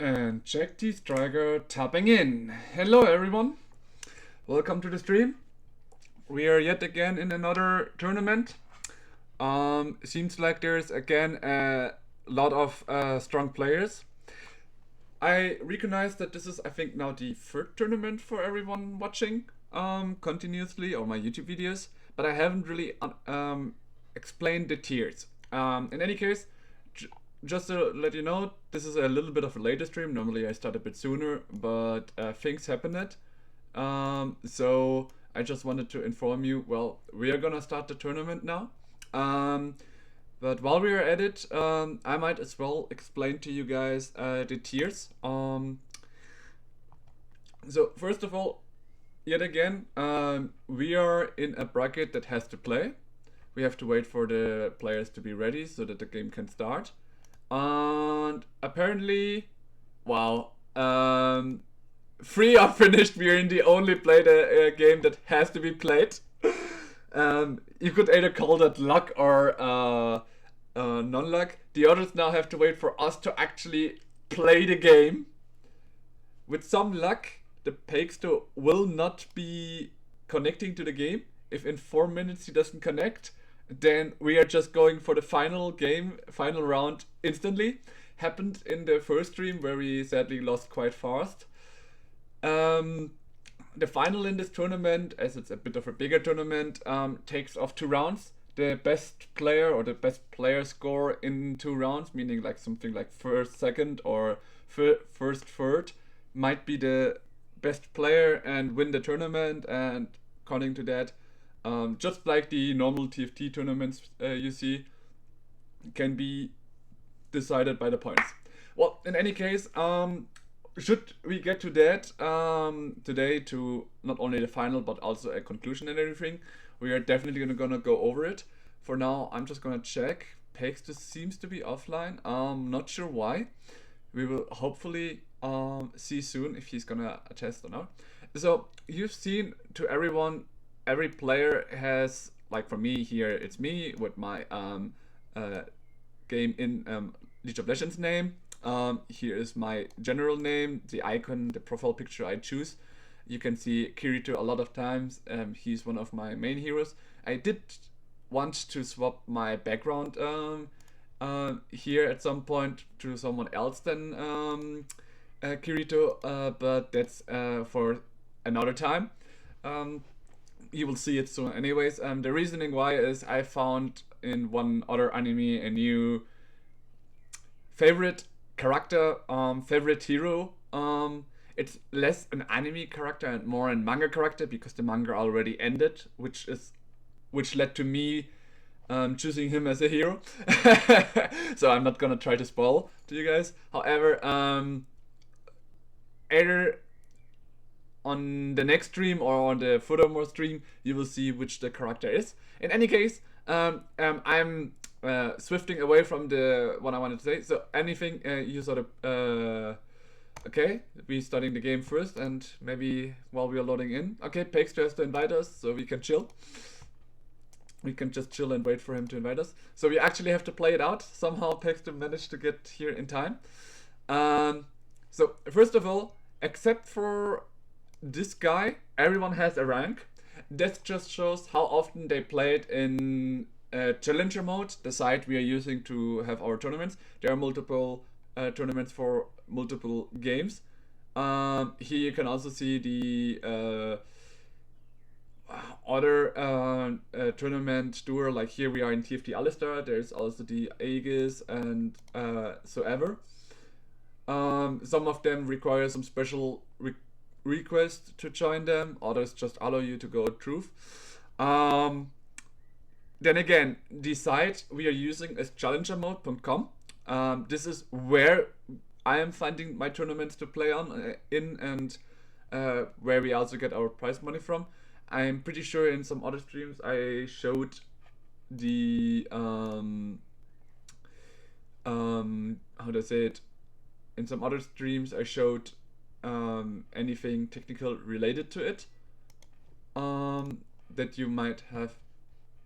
And check the striker tapping in. Hello everyone, welcome to the stream. We are yet again in another tournament. Seems like there's again a lot of strong players. I recognize that this is, I think, now the third tournament for everyone watching continuously or my YouTube videos, but I haven't really explained the tiers. In any case, just to let you know, this is a little bit of a later stream. Normally I start a bit sooner, but things happened. So I just wanted to inform you, well, we are gonna start the tournament now. But while we are at it, I might as well explain to you guys the tiers. So first of all, yet again, we are in a bracket that has to play. We have to wait for the players to be ready so that the game can start. And apparently, wow, 3 are finished. We're in the only played a game that has to be played. You could either call that luck or non-luck. The others now have to wait for us to actually play the game. With some luck, the Pakester will not be connecting to the game. If in 4 minutes he doesn't connect, then we are just going for the final round instantly. Happened in the first stream where we sadly lost quite fast. The final in this tournament, as it's a bit of a bigger tournament, takes off 2 rounds. The best player or the best player score in 2 rounds, meaning like something like first, second, or first, third, might be the best player and win the tournament. And according to that, just like the normal TFT tournaments you see, can be decided by the points. Well, in any case, should we get to that today, to not only the final but also a conclusion and everything, we are definitely gonna go over it. For now, I'm just gonna check. Pakester seems to be offline. Not sure why. We will hopefully see soon if he's gonna attest or not. So you've seen, to everyone, every player has, like for me here, it's me with my game in League of Legends name. Here is my general name, the icon, the profile picture I choose. You can see Kirito a lot of times. He's one of my main heroes. I did want to swap my background here at some point to someone else than Kirito, but that's for another time. You will see it soon anyways. The reasoning why is I found in one other anime a new favorite character, favorite hero. It's less an anime character and more a manga character, because the manga already ended, which led to me choosing him as a hero. So I'm not gonna try to spoil to you guys. However, either on the next stream or on the furthermore stream, you will see which the character is. In any case, I'm swifting away from the what I wanted to say. So anything you sort of okay, we starting the game first, and maybe while we are loading in. Okay, Pakester has to invite us, so we can chill. We can just chill and wait for him to invite us. So we actually have to play it out. Somehow Pakester managed to get here in time. So first of all, except for this guy, everyone has a rank. That just shows how often they played in Challenger mode, the site we are using to have our tournaments. There are multiple tournaments for multiple games. Here you can also see the other tournament doer, like here we are in TFT Alistar. There's also the Aegis and so ever. Some of them require some special request to join them, others just allow you to go through. Then again, the site we are using is challengermode.com. This is where I am finding my tournaments to play on and where we also get our prize money from. I'm pretty sure in some other streams I showed the how to say it. In some other streams I showed anything technical related to it that you might have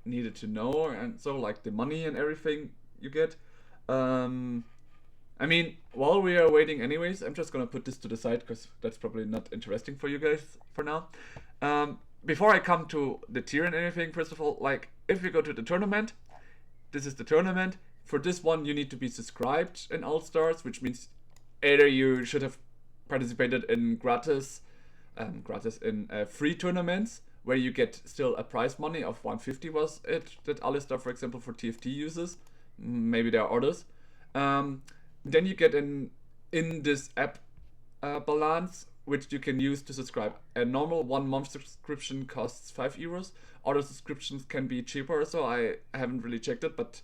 needed to know, and so like the money and everything you get. I mean, while we are waiting anyways, I'm just gonna put this to the side because that's probably not interesting for you guys for now. Before I come to the tier and anything, first of all, like, if we go to the tournament, this is the tournament. For this one, you need to be subscribed in All Stars, which means either you should have participated in gratis in free tournaments where you get still a prize money of 150 was it that Alistar, for example, for TFT uses. Maybe there are others. Then you get in this app balance, which you can use to subscribe. A normal 1 month subscription costs €5. Other subscriptions can be cheaper, so I haven't really checked it, but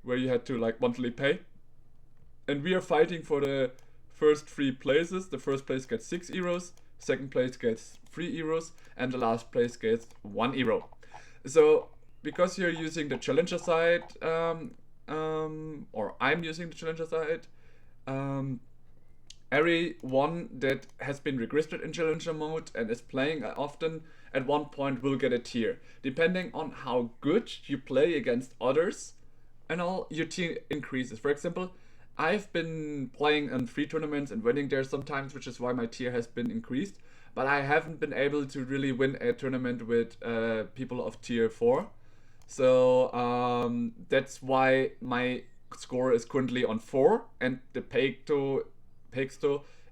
where you had to like monthly pay. And we are fighting for the first 3 places. The first place gets €6, second place gets €3, and the last place gets €1. So because you're using the challenger side, or I'm using the challenger side, everyone that has been registered in challenger mode and is playing often at one point will get a tier. Depending on how good you play against others and all, your tier increases. For example, I've been playing in free tournaments and winning there sometimes, which is why my tier has been increased. But I haven't been able to really win a tournament with people of tier 4. So that's why my score is currently on 4 and the Pexto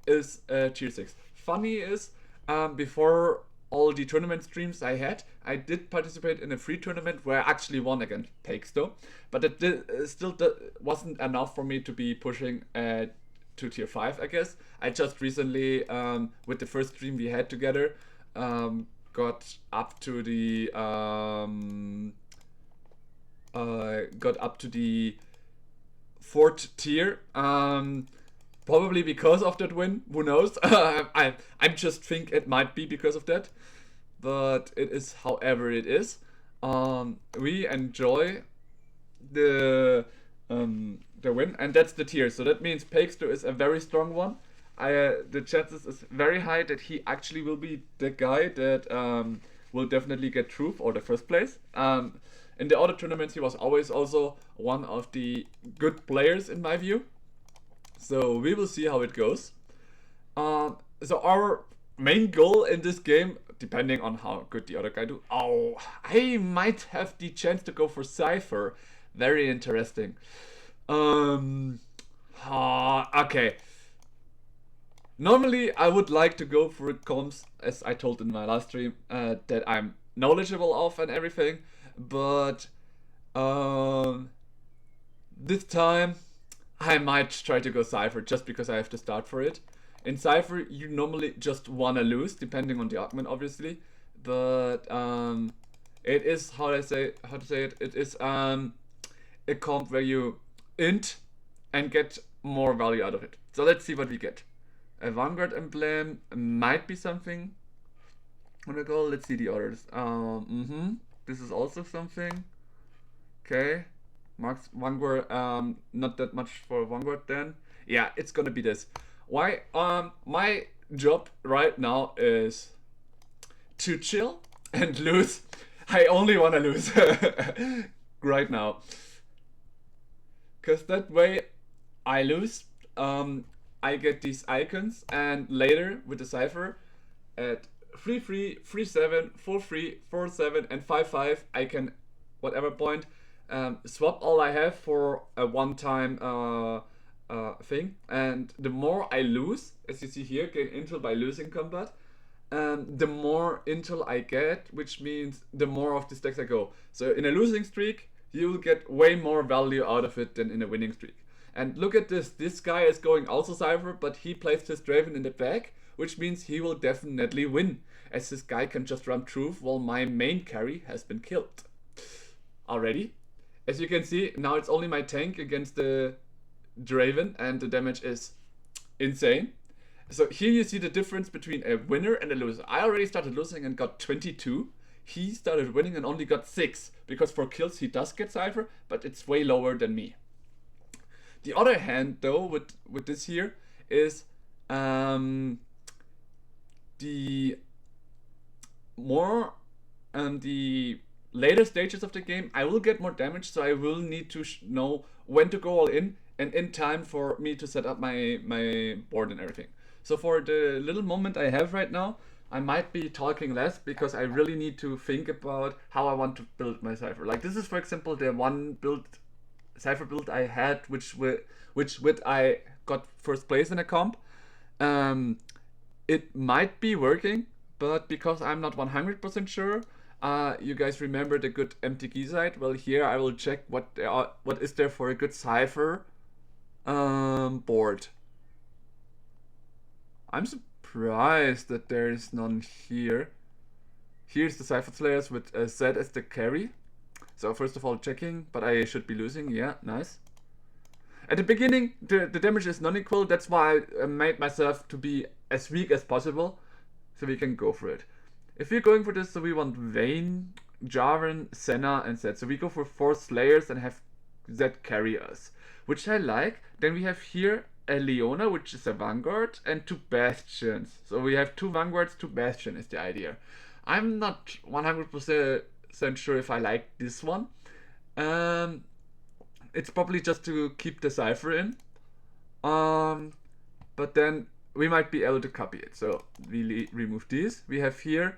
is tier 6. Funny is, before all the tournament streams I had, I did participate in a free tournament where I actually won against Pexto, but it still wasn't enough for me to be pushing to tier 5, I guess. I just recently, with the first stream we had together, got up to the 4th tier. Probably because of that win. Who knows? I just think it might be because of that, but it is however it is. We enjoy the win, and that's the tier. So that means Pexto is a very strong one. The chances is very high that he actually will be the guy that will definitely get truth or the first place. In the other tournaments, he was always also one of the good players in my view. So we will see how it goes. So our main goal in this game, depending on how good the other guy do. Oh, I might have the chance to go for Cypher. Very interesting. Okay. Normally, I would like to go for comps, as I told in my last stream, that I'm knowledgeable of and everything. But this time, I might try to go Cypher just because I have to start for it. In Cypher, you normally just wanna lose, depending on the augment, obviously. But it is how to say it. It is a comp where you int and get more value out of it. So let's see what we get. A Vanguard emblem might be something. Wanna go? Let's see the others. This is also something. Okay. Marks Vanguard, not that much for Vanguard then. Yeah, it's gonna be this. Why? My job right now is to chill and lose. I only wanna lose right now. Cause that way I lose. I get these icons, and later with the Cypher at 3-3, 3-7, 4-3, 4-7, and 5-5, I can, whatever point, swap all I have for a one-time thing. And the more I lose, as you see here, gain intel by losing combat, the more intel I get, which means the more of the stacks I go. So in a losing streak, you will get way more value out of it than in a winning streak. And look at this. This guy is going also Cypher, but he placed his Draven in the back, which means he will definitely win, as this guy can just run truth while my main carry has been killed already. As you can see, now it's only my tank against the Draven, and the damage is insane. So here you see the difference between a winner and a loser. I already started losing and got 22. He started winning and only got 6, because for kills he does get Cypher, but it's way lower than me. The other hand, though, with this here is the more the later stages of the game, I will get more damage, so I will need to know when to go all in and in time for me to set up my board and everything. So for the little moment I have right now, I might be talking less because I really need to think about how I want to build my Cypher. Like this is, for example, the one Cypher build I had, which with I got first place in a comp. Um, it might be working, but because I'm not 100% sure, you guys remember the good MTG site? Well, here I will check what is there for a good Cypher board. I'm surprised that there is none here. Here's the Cypher Slayers with Z as the carry. So first of all checking, but I should be losing. Yeah, nice. At the beginning, the damage is non-equal. That's why I made myself to be as weak as possible, so we can go for it. If we're going for this, so we want Vayne, Jarvan, Senna, and Zed. So we go for 4 Slayers and have Zed carry us, which I like. Then we have here a Leona, which is a Vanguard, and 2 Bastions. So we have 2 Vanguards, 2 Bastion is the idea. I'm not 100% sure if I like this one. It's probably just to keep the Cypher in. But then we might be able to copy it. So we remove these. We have here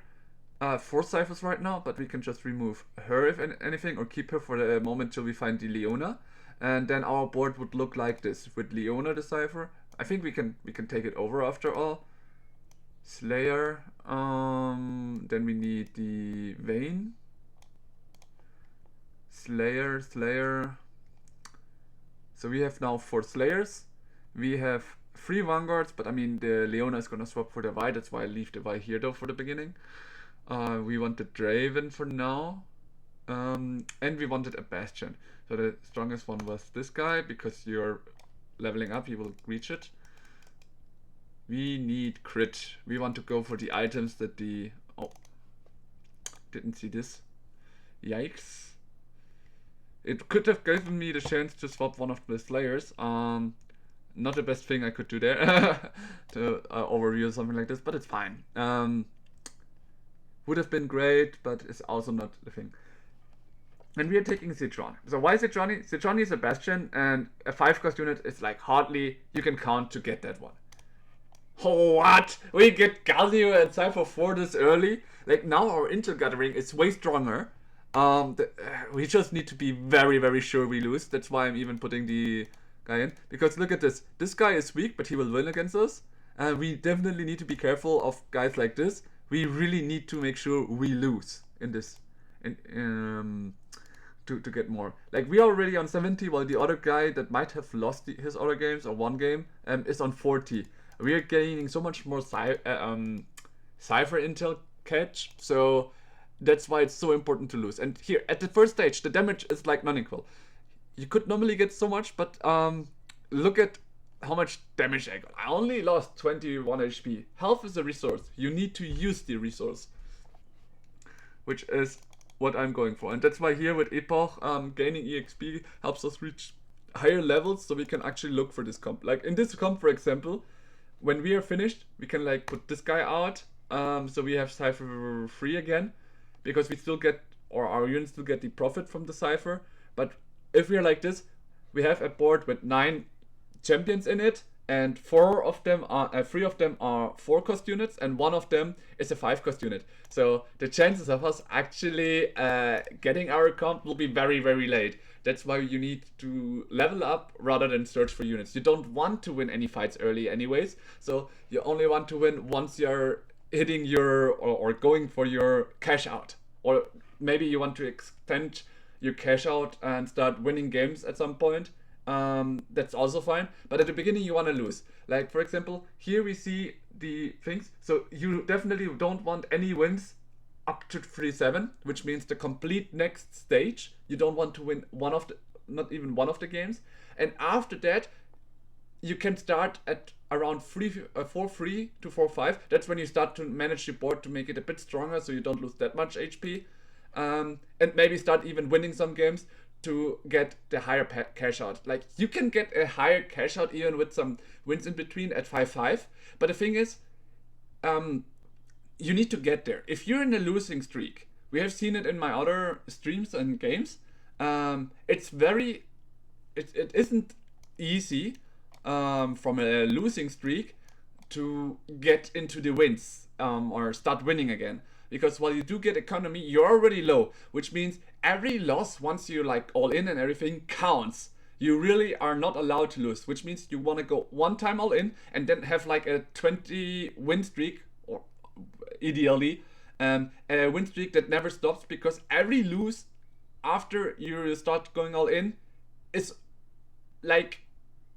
4 Cyphers right now, but we can just remove her if anything, or keep her for the moment till we find the Leona. And then our board would look like this with Leona the Cypher. I think we can take it over after all. Slayer. Then we need the Vayne. Slayer. So we have now 4 Slayers. We have 3 Vanguards, but I mean the Leona is gonna swap for the Vi. That's why I leave the Vi here though for the beginning. We wanted Draven for now. And we wanted a Bastion. So the strongest one was this guy, because you're leveling up, you will reach it. We need crit. We want to go for the items that the... Oh, didn't see this. Yikes. It could have given me the chance to swap one of the Slayers. Not the best thing I could do there to overview something like this, but it's fine. Would have been great, but it's also not the thing. And we are taking Citron. So why Citroni? Citroni is a Bastion, and a 5-cost unit is like hardly you can count to get that one. What? We get Galio and Cypher 4 this early? Like now our Intel gathering is way stronger. We just need to be very, very sure we lose. That's why I'm even putting the guy in. Because look at this. This guy is weak, but he will win against us. And we definitely need to be careful of guys like this. We really need to make sure we lose in this. To get more. Like we are already on 70, while the other guy that might have lost his other games or one game is on 40. We are gaining so much more Cypher intel catch, so that's why it's so important to lose. And here, at the first stage, the damage is like non-equal. You could normally get so much, but look at how much damage I got. I only lost 21 HP. Health is a resource. You need to use the resource, which is what I'm going for. And that's why here with Epoch, gaining EXP helps us reach higher levels, so we can actually look for this comp. Like in this comp, for example, when we are finished, we can like put this guy out, so we have Cypher 3 again, because we still get, or our units still get the profit from the Cypher. But if we are like this, we have a board with 9 champions in it, and 3 of them are 4-cost units, and 1 of them is a 5-cost unit. So the chances of us actually getting our comp will be very, very late. That's why you need to level up rather than search for units. You don't want to win any fights early anyways, so you only want to win once you're hitting your or going for your cash out. Or maybe you want to extend your cash out and start winning games at some point. That's also fine, but at the beginning you want to lose. Like for example, here we see the things, so you definitely don't want any wins up to 3-7, which means the complete next stage. You don't want to win not even one of the games, and after that you can start at around 4-3 to 4-5. That's when you start to manage your board to make it a bit stronger, so you don't lose that much HP, and maybe start even winning some games to get the higher cash out. Like you can get a higher cash out even with some wins in between at 5-5, but the thing is, you need to get there. If you're in a losing streak, we have seen it in my other streams and games, it isn't easy from a losing streak to get into the wins or start winning again. Because while you do get economy, you're already low, which means every loss, once you like all in and everything, counts. You really are not allowed to lose, which means you want to go one time all in and then have like a 20 win streak, or ideally a win streak that never stops, because every lose after you start going all in is like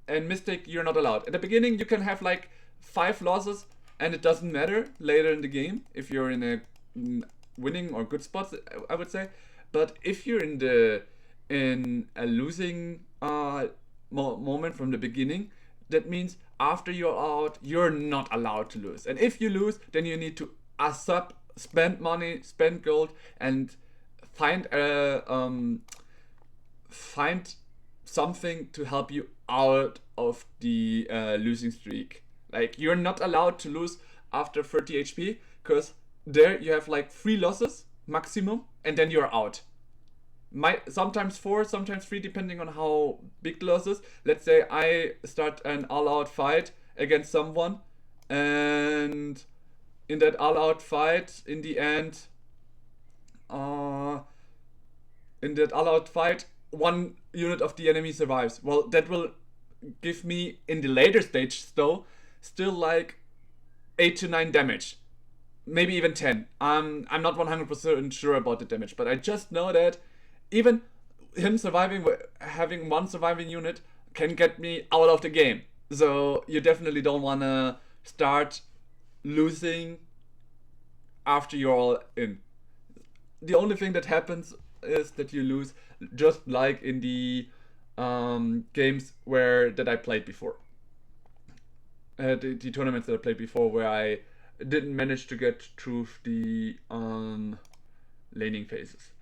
a mistake you're not allowed. At the beginning, you can have like 5 losses and it doesn't matter later in the game if you're in a winning or good spots, I would say. But if you're in a losing moment from the beginning, that means after you're out, you're not allowed to lose. And if you lose, then you need to ass up, spend money, spend gold, and find something to help you out of the losing streak. Like, you're not allowed to lose after 30 HP, because there you have like 3 losses maximum, and then you're out. Sometimes 4, sometimes 3, depending on how big the loss is. Let's say I start an all-out fight against someone, and in that all-out fight, in the end, one unit of the enemy survives. Well, that will give me, in the later stage though, still like 8 to 9 damage. Maybe even 10. I'm not 100% sure about the damage, but I just know that even him surviving, having one surviving unit, can get me out of the game. So you definitely don't want to start losing after you're all in. The only thing that happens is that you lose, just like in the games that I played before. The tournaments that I played before, where I didn't manage to get through the laning phases.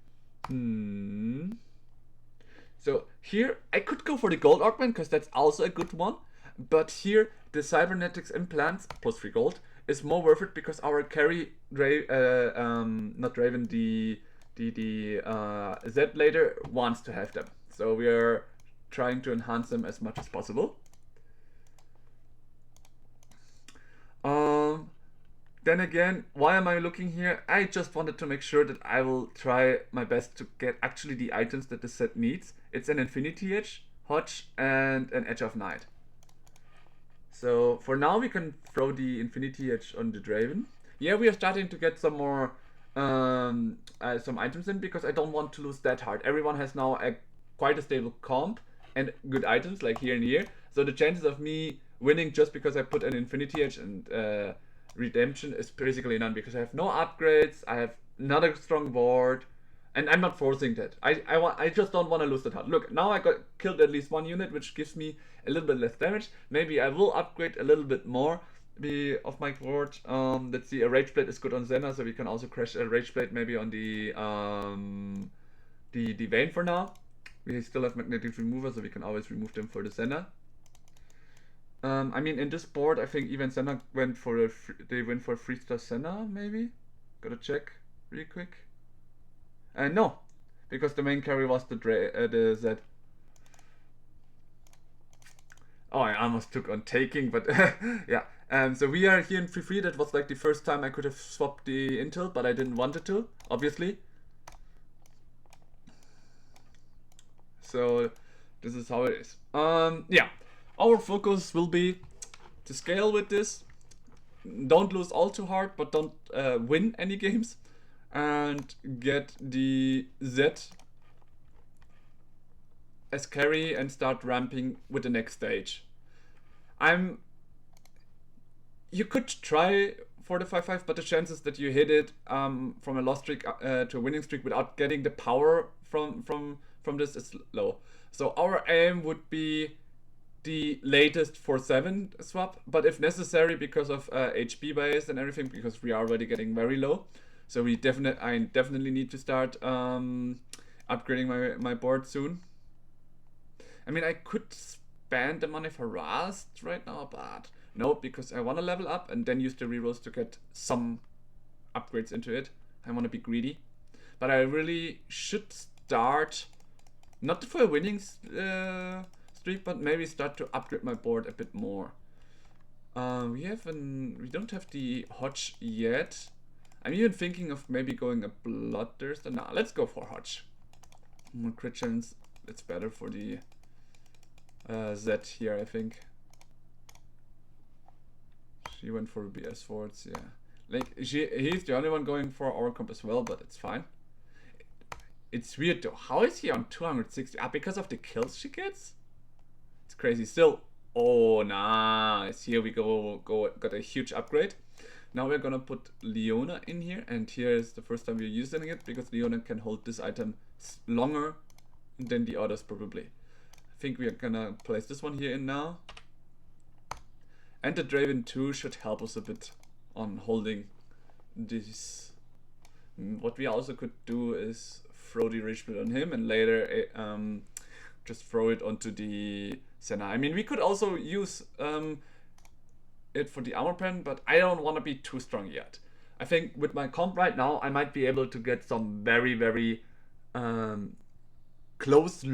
So here I could go for the gold augment, because that's also a good one. But here the cybernetics implants plus 3 gold is more worth it, because our carry not Raven, the Z later wants to have them. So we are trying to enhance them as much as possible. Then again, why am I looking here? I just wanted to make sure that I will try my best to get actually the items that the set needs. It's an Infinity Edge, Hodge, and an Edge of Night. So for now we can throw the Infinity Edge on the Draven. Yeah, we are starting to get some more some items in, because I don't want to lose that hard. Everyone has now quite a stable comp and good items like here and here. So the chances of me winning just because I put an Infinity Edge and Redemption is basically none, because I have no upgrades, I have not a strong board, and I'm not forcing that. I just don't want to lose that hard. Look, now I got killed at least one unit, which gives me a little bit less damage. Maybe I will upgrade a little bit more of my board. Let's see, a Rage Blade is good on Senna, so we can also crash a Rage Blade maybe on the Vayne for now. We still have Magnetic Remover, so we can always remove them for the Senna. I mean, in this board, I think even Senna went for a 3-star Senna, maybe? Gotta check really quick. No, because the main carry was the Z. Oh, I almost took on taking, but yeah. So we are here in 3-3. That was like the first time I could have swapped the intel, but I didn't want it to, obviously. So this is how it is. Yeah. Our focus will be to scale with this. Don't lose all too hard, but don't win any games. And get the Z as carry and start ramping with the next stage. You could try for the 5-5, but the chances that you hit it from a loss streak to a winning streak without getting the power from this is low. So our aim would be the latest 4-7 swap, but if necessary, because of HP bias and everything, because we are already getting very low, so I definitely need to start upgrading my board soon. I mean, I could spend the money for Rust right now, but no, because I want to level up and then use the rerolls to get some upgrades into it. I want to be greedy, but I really should start not for a winning streak, but maybe start to upgrade my board a bit more. We don't have the Hodge yet. I'm even thinking of maybe going a Bloodthirster. Nah, let's go for Hodge. More crit chance. It's better for the Z here, I think. She went for BS Forts, yeah. Like he's the only one going for our comp as well, but it's fine. It's weird though. How is he on 260? Ah, because of the kills she gets? It's crazy. Still. Oh, nice. Here we go. Got a huge upgrade. Now we're gonna put Leona in here, and here is the first time we're using it because Leona can hold this item longer than the others probably. I think we are gonna place this one here in now. And the Draven 2 should help us a bit on holding this. What we also could do is throw the Rage Split on him and later just throw it onto the Senna. I mean, we could also use it for the armor pen, but I don't want to be too strong yet. I think with my comp right now, I might be able to get some very, very close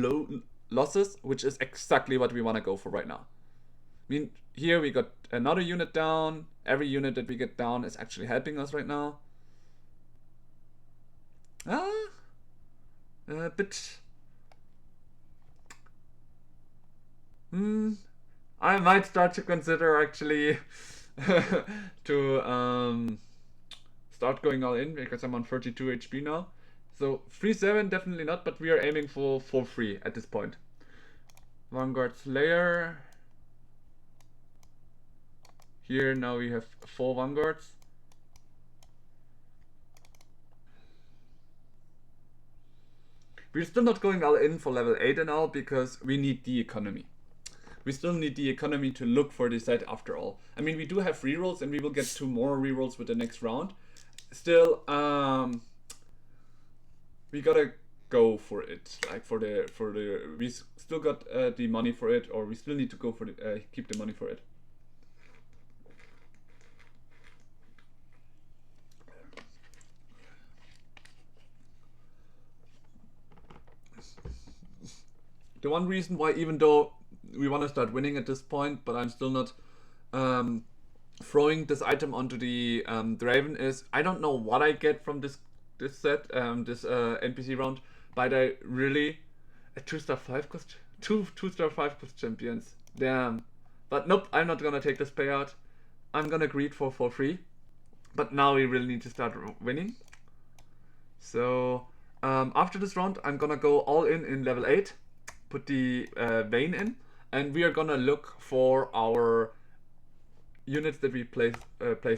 losses, which is exactly what we want to go for right now. I mean, here we got another unit down. Every unit that we get down is actually helping us right now. A bit. I might start to consider actually to start going all in because I'm on 32 HP now. So 3-7 definitely not, but we are aiming for 4-3 at this point. Vanguard Slayer. Here now we have 4 Vanguards. We're still not going all in for level 8 and all because we need the economy. We still need the economy to look for the set after all. I mean, we do have rerolls and we will get 2 more rerolls with the next round. Still, we gotta go for it. Like we still got the money for it, or we still need to go for the keep the money for it. The one reason why, even though we want to start winning at this point, but I'm still not throwing this item onto the Draven, is I don't know what I get from this set, this NPC round, but I really a 2-star 5 cost 2-star 5 cost champions. Damn. But nope, I'm not gonna take this payout. I'm gonna greed for free. But now we really need to start winning. So after this round, I'm gonna go all in level 8. Put the Vayne in, and we are gonna look for our units that we placed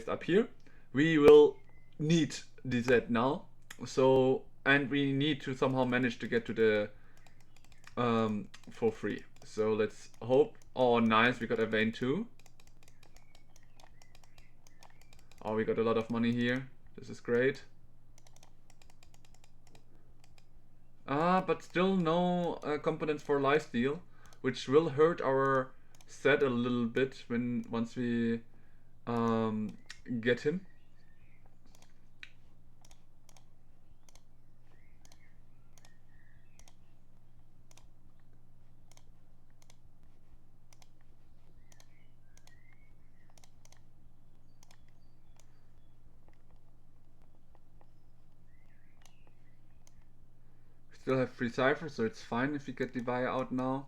up here. We will need the Z now, so and we need to somehow manage to get to the for free. So let's hope. Oh, nice, we got a Vayne too. Oh, we got a lot of money here. This is great. But still no components for lifesteal, which will hurt our set a little bit once we get him. Still have 3 Cypher, so it's fine if we get the buy out now.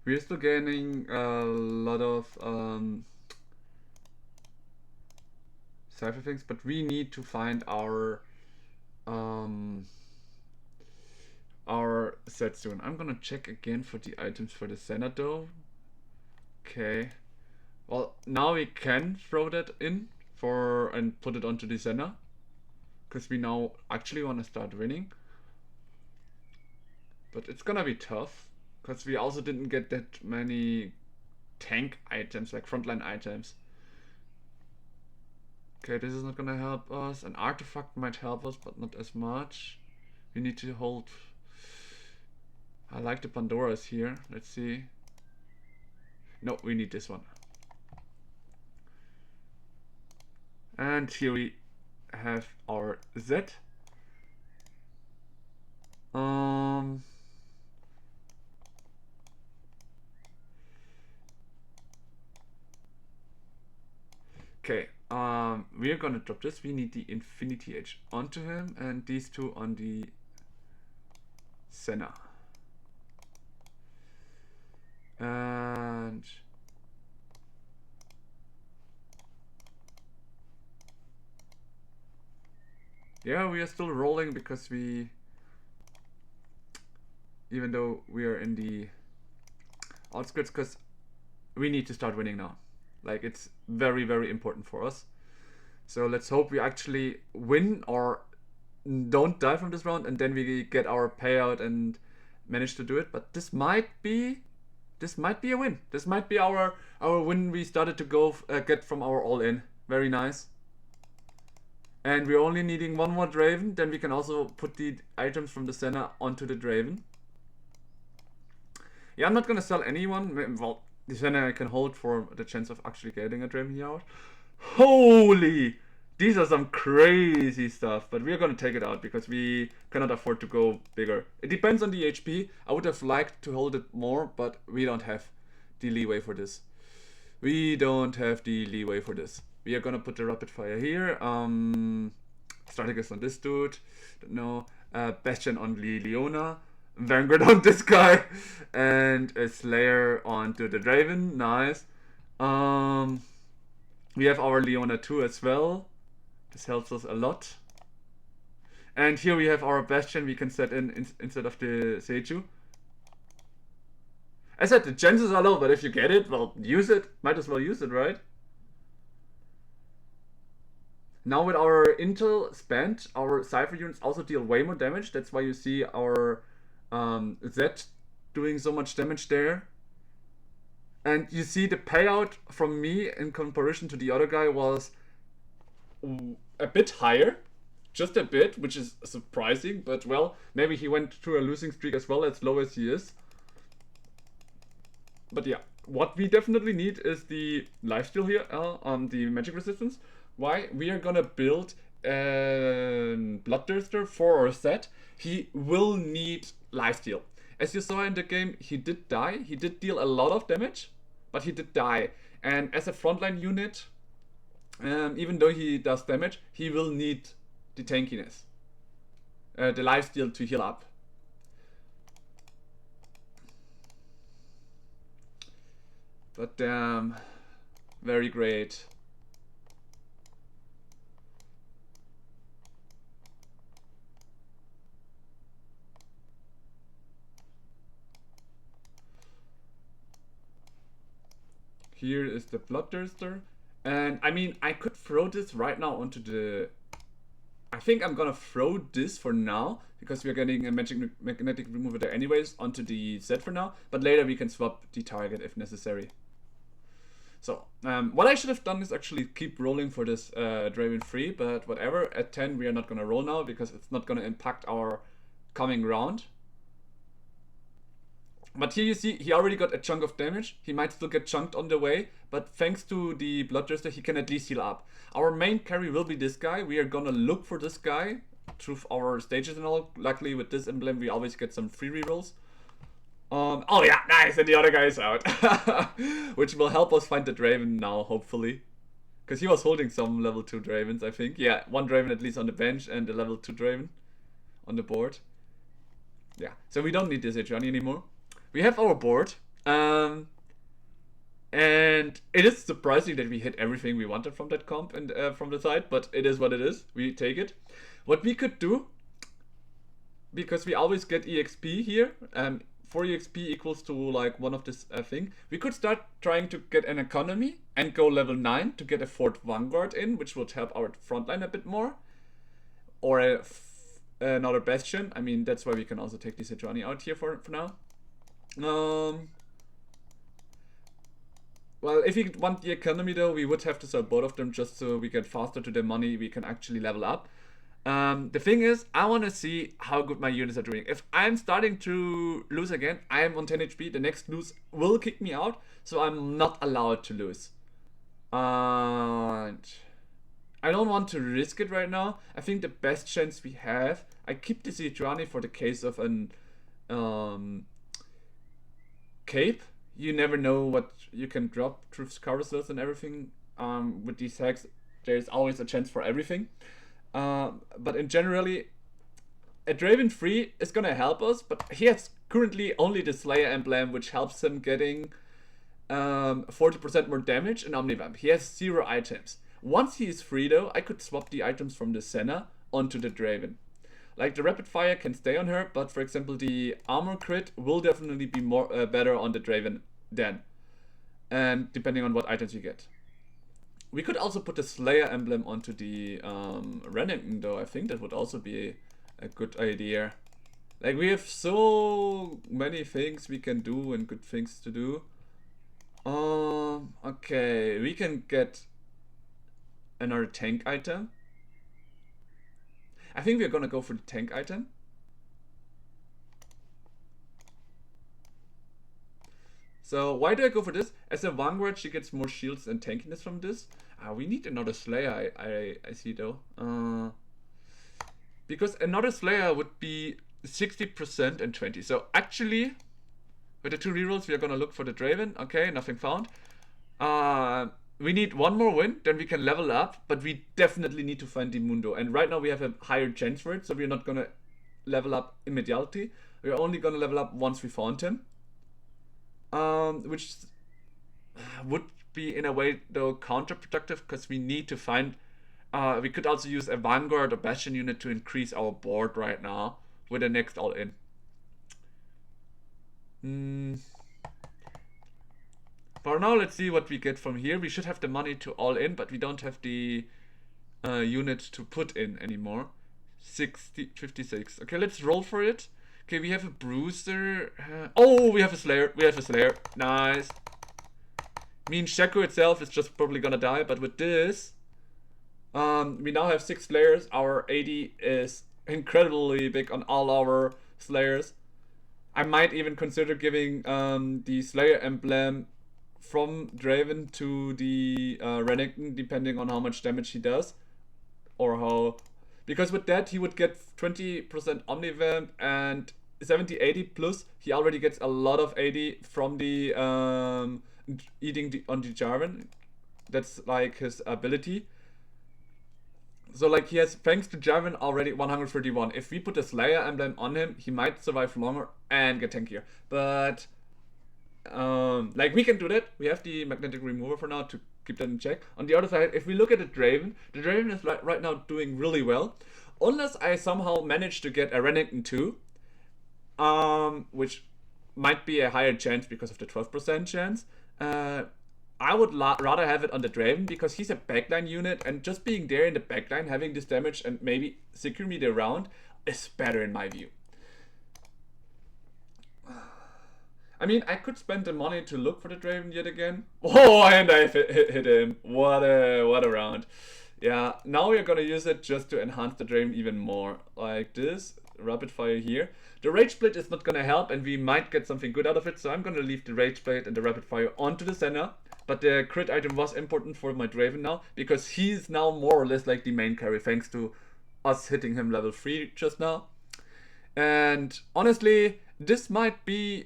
We're still gaining a lot of Cypher things, but we need to find our set soon. I'm gonna check again for the items for the Senna though. Okay. Well, now we can throw that in and put it onto the Senna, because we now actually want to start winning. But it's gonna be tough, because we also didn't get that many tank items, like frontline items. Okay, this is not gonna help us. An artifact might help us, but not as much. We need to hold. I like the Pandoras here. Let's see. No, we need this one. And here we have our Z. Okay, we're gonna drop this. We need the Infinity Edge onto him and these two on the Senna. And yeah, we are still rolling because even though we are in the outskirts, because we need to start winning now. Like, it's very, very important for us. So let's hope we actually win or don't die from this round, and then we get our payout and manage to do it. But this might be a win. This might be our win we started to go get from our all-in. Very nice. And we're only needing one more Draven. Then we can also put the items from the Senna onto the Draven. Yeah, I'm not gonna sell anyone. Well, the Senna I can hold for the chance of actually getting a Draven here out. Holy! These are some crazy stuff, but we're gonna take it out because we cannot afford to go bigger. It depends on the HP. I would have liked to hold it more, but we don't have the leeway for this. We don't have the leeway for this. We are gonna put the rapid fire here. Strategist on this dude. Don't know. Bastion on Leona. Vanguard on this guy. And a Slayer onto the Draven. Nice. We have our Leona too as well. This helps us a lot. And here we have our Bastion we can set in instead of the Seiju. I said the chances are low, but if you get it, well, use it. Might as well use it, right? Now with our intel spent, our Cypher units also deal way more damage. That's why you see our Z doing so much damage there. And you see the payout from me in comparison to the other guy was a bit higher. Just a bit, which is surprising. But well, maybe he went through a losing streak as well, as low as he is. But yeah, what we definitely need is the lifesteal here on the magic resistance. Why? We are gonna build a Bloodthirster for our set. He will need lifesteal. As you saw in the game, he did die. He did deal a lot of damage, but he did die. And as a frontline unit, even though he does damage, he will need the tankiness, the lifesteal to heal up. But damn, very great. Here is the Bloodthirster. And I mean, I could throw this right now onto the... I think I'm gonna throw this for now, because we're getting a magnetic remover there anyways, onto the Z for now. But later we can swap the target if necessary. So, what I should have done is actually keep rolling for this Draven free, but whatever. At 10 we are not gonna roll now, because it's not gonna impact our coming round. But here you see, he already got a chunk of damage. He might still get chunked on the way, but thanks to the Bloodthirster, he can at least heal up. Our main carry will be this guy. We are gonna look for this guy through our stages and all. Luckily, with this emblem, we always get some free rerolls. Oh yeah, nice, and the other guy is out. Which will help us find the Draven now, hopefully. Because he was holding some level 2 Dravens, I think. Yeah, one Draven at least on the bench and a level 2 Draven on the board. Yeah, so we don't need this Adriani anymore. We have our board, and it is surprising that we hit everything we wanted from that comp and from the side, but it is what it is. We take it. What we could do, because we always get EXP here, 4 EXP equals to like one of this thing. We could start trying to get an economy and go level 9 to get a 4th Vanguard in, which would help our frontline a bit more. Or another Bastion. I mean, that's why we can also take this Adjani out here for now. Well, if we want the economy though, we would have to sell both of them just so we get faster to the money we can actually level up. The thing is, I want to see how good my units are doing. If I'm starting to lose again, I am on 10 HP, the next lose will kick me out, so I'm not allowed to lose. And I don't want to risk it right now. I think the best chance we have, I keep the Sejuani for the case of an cape. You never know what you can drop through carousels and everything with these hacks, there's always a chance for everything. But in generally, a Draven 3 is gonna help us, but he has currently only the Slayer emblem, which helps him getting 40% more damage in Omnivamp. He has 0 items. Once he is free though, I could swap the items from the Senna onto the Draven. Like the rapid fire can stay on her, but for example the armor crit will definitely be more better on the Draven then. And depending on what items you get. We could also put the Slayer emblem onto the Renekton though. I think that would also be a good idea. Like we have so many things we can do and good things to do. Okay, we can get another tank item. I think we're gonna go for the tank item. So why do I go for this? As a Vanguard, she gets more shields and tankiness from this. We need another Slayer, I see though. Because another Slayer would be 60% and 20. So actually, with the 2 rerolls, we are gonna look for the Draven. Okay, nothing found. We need one more win, then we can level up, but we definitely need to find the Mundo. And right now we have a higher chance for it, so we're not gonna level up immediately. We're only gonna level up once we found him. Which would be in a way though counterproductive, because we need to find we could also use a Vanguard or Bastion unit to increase our board right now with the next all-in. For now, let's see what we get from here. We should have the money to all in, but we don't have the unit to put in anymore. 56. Okay, let's roll for it. Okay, we have a Bruiser. Oh, we have a Slayer. We have a Slayer. Nice. Means Shaco itself is just probably gonna die, but with this, we now have 6 Slayers. Our AD is incredibly big on all our Slayers. I might even consider giving the Slayer emblem from Draven to the Renekton, depending on how much damage he does. Or how... Because with that, he would get 20% Omnivamp and 70-80 plus. He already gets a lot of 80 from the eating on the Jarvan. That's like his ability. So like he has, thanks to Jarvan, already 131. If we put a Slayer emblem on him, he might survive longer and get tankier. But like we can do that. We have the magnetic remover for now to keep that in check. On the other side, if we look at the Draven is right now doing really well. Unless I somehow manage to get a Renekton too, which might be a higher chance because of the 12% chance. I would rather have it on the Draven because he's a backline unit, and just being there in the backline, having this damage and maybe secure me the round is better in my view. I mean, I could spend the money to look for the Draven yet again. Oh, and I hit him. What a round. Yeah, now we're gonna use it just to enhance the Draven even more. Like this, rapid fire here. The Rage Blade is not gonna help, and we might get something good out of it, so I'm gonna leave the Rage Blade and the rapid fire onto the center. But the crit item was important for my Draven now, because he's now more or less like the main carry, thanks to us hitting him level 3 just now. And honestly, this might be...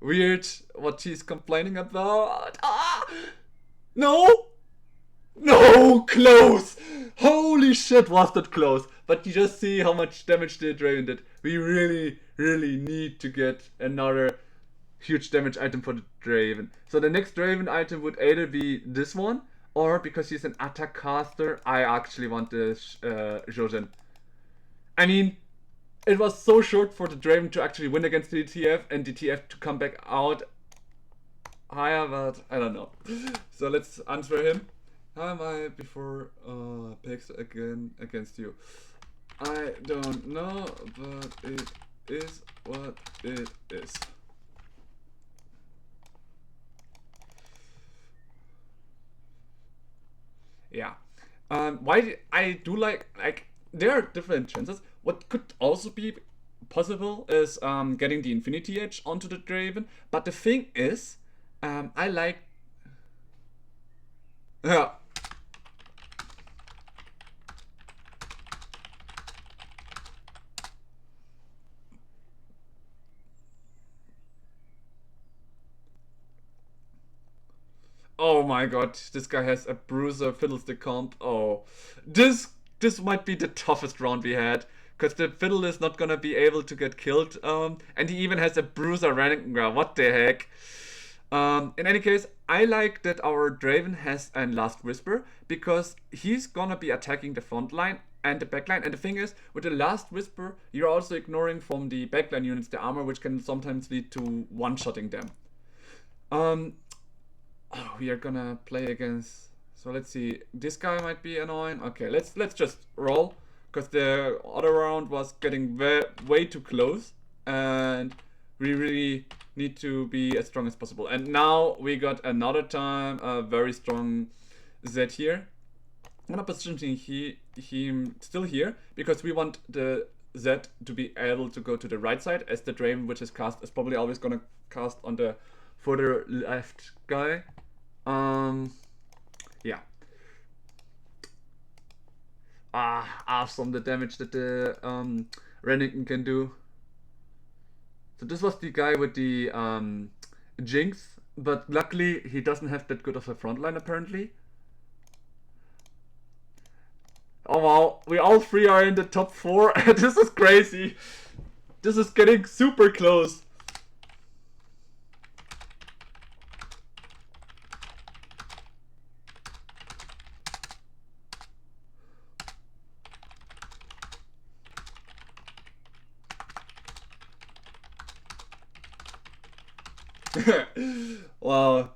weird what she's complaining about. No! No! Close! Holy shit, was that close. But you just see how much damage the Draven did. We really, really need to get another huge damage item for the Draven. So the next Draven item would either be this one, or because he's an attack caster, I actually want this Jojen. I mean, it was so short for the Draven to actually win against the TF and the TF to come back out higher, but I don't know. So let's answer him. How am I before picks again against you? I don't know, but it is what it is. Yeah. Why I do like there are different chances. What could also be possible is getting the Infinity Edge onto the Draven. But the thing is, I like... Yeah. Oh my god, this guy has a bruiser fiddlestick comp. Oh, this might be the toughest round we had. Because the fiddle is not gonna be able to get killed. And he even has a bruiser running. What the heck? In any case, I like that our Draven has a Last Whisper because he's gonna be attacking the front line and the backline. And the thing is, with the Last Whisper, you're also ignoring from the backline units the armor, which can sometimes lead to one-shotting them. Oh, we are gonna play against. So let's see. This guy might be annoying. Okay, let's just roll because the other round was getting way too close, and we really need to be as strong as possible. And now we got another time a very strong Z here. I'm gonna position him still here because we want the Z to be able to go to the right side as the Draven, which is cast, is probably always gonna cast on the further left guy. Yeah. Awesome, the damage that the Renekton can do. So this was the guy with the Jinx, but luckily he doesn't have that good of a frontline apparently. Oh wow, we all three are in the top 4. This is crazy. This is getting super close. Wow.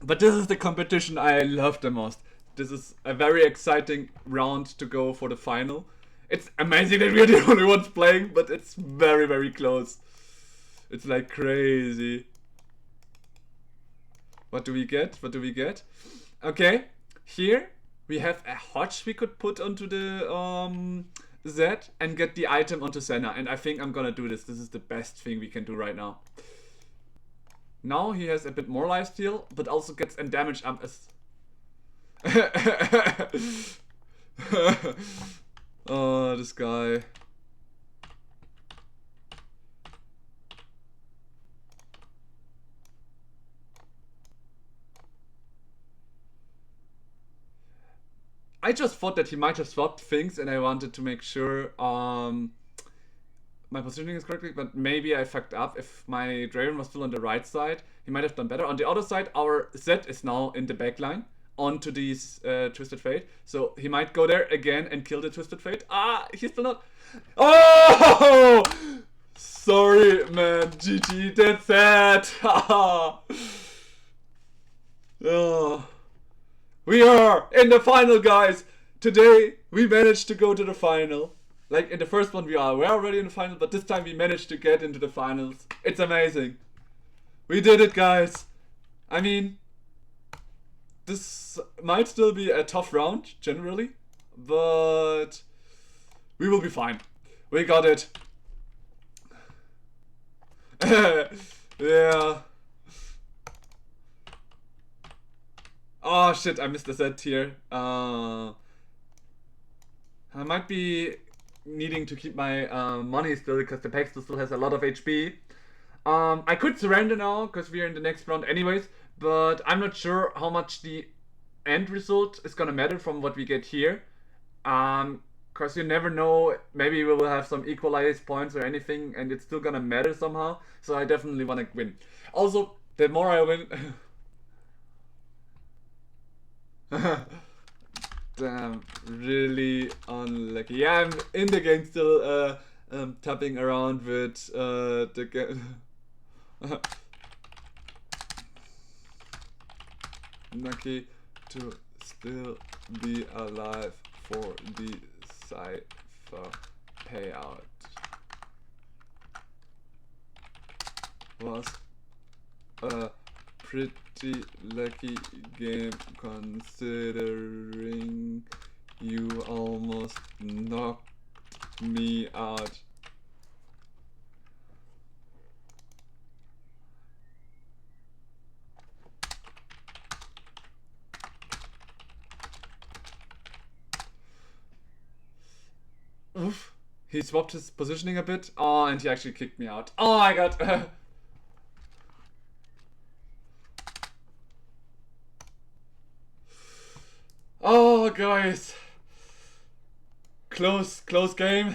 But this is the competition I love the most. This is a very exciting round to go for the final. It's amazing that we're the only ones playing, but it's very, very close. It's like crazy. What do we get? What do we get? Okay, here we have a Hodge we could put onto the Z and get the item onto Senna. And I think I'm gonna do this. This is the best thing we can do right now. Now he has a bit more lifesteal, but also gets and damage up as. Oh, this guy. I just thought that he might have swapped things and I wanted to make sure my positioning is correctly, but maybe I fucked up. If my Draven was still on the right side, he might have done better. On the other side, our Z is now in the backline onto these Twisted Fate. So he might go there again and kill the Twisted Fate. He's still not. Oh! Sorry, man. GG, that's sad. Oh. We are in the final, guys. Today, we managed to go to the final. Like in the first one, we're already in the final, but this time we managed to get into the finals. It's amazing. We did it, guys. I mean, this might still be a tough round, generally, but we will be fine. We got it. Yeah. Oh shit, I missed the set here. I might be needing to keep my money still because the Paxton still has a lot of HP. I could surrender now because we are in the next round anyways, but I'm not sure how much the end result is gonna matter from what we get here. Because you never know, maybe we will have some equalized points or anything and it's still gonna matter somehow. So I definitely wanna win. Also, the more I win... Damn, really unlucky. Yeah, I'm in the game still tapping around with the game. Lucky to still be alive for the Cypher payout. Was a pretty lucky game considering you almost knocked me out. Oof. He swapped his positioning a bit. Oh, and he actually kicked me out. Oh my god. guys. Close game.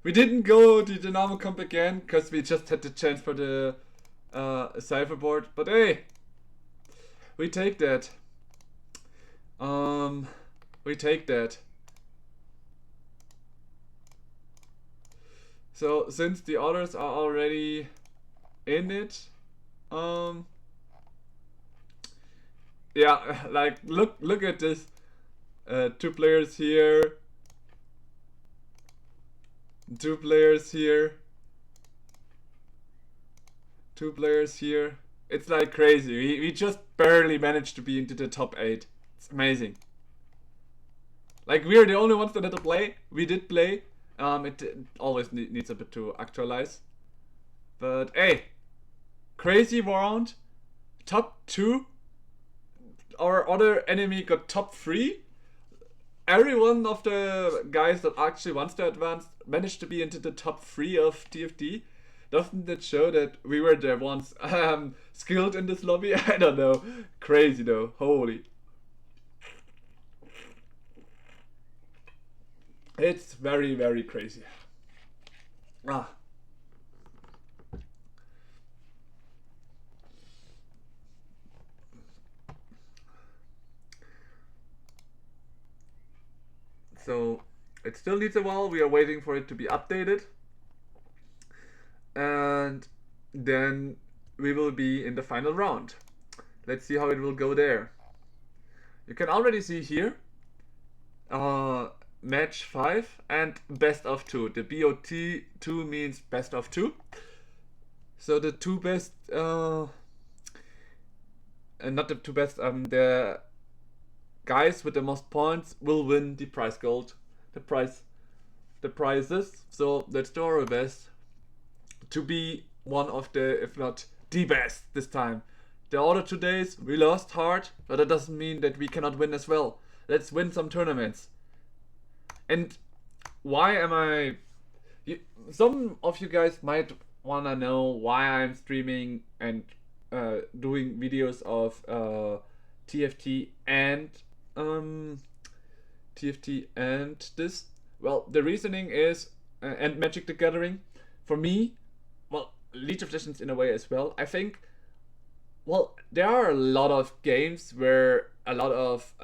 We didn't go the Dynamo comp again because we just had the chance for the Cypher board. But hey, we take that. We take that. So since the others are already in it, yeah, like look at this. 2 players here. 2 players here. 2 players here. It's like crazy. We just barely managed to be into the top 8. It's amazing. Like, we're the only ones that had to play. We did play. It always needs a bit to actualize. But hey, crazy round. Top 2. Our other enemy got top 3. Every one of the guys that actually wants to advance managed to be into the top 3 of TFT. Doesn't that show that we were the ones skilled in this lobby? I don't know. Crazy though. Holy. It's very, very crazy. Ah. So it still needs a while. We are waiting for it to be updated. And then we will be in the final round. Let's see how it will go there. You can already see here match 5 and best of 2. The BOT2 means best of 2. So the 2 best and not the 2 best, the guys with the most points will win the prize gold, the prizes. So let's do our best to be one of the, if not the best this time. The other 2 days we lost hard, but that doesn't mean that we cannot win as well. Let's win some tournaments. And why am I... some of you guys might wanna know why I'm streaming and doing videos of TFT and this. Well, the reasoning is and Magic the Gathering for me. Well, League of Legends in a way as well. I think, well, there are a lot of games where a lot of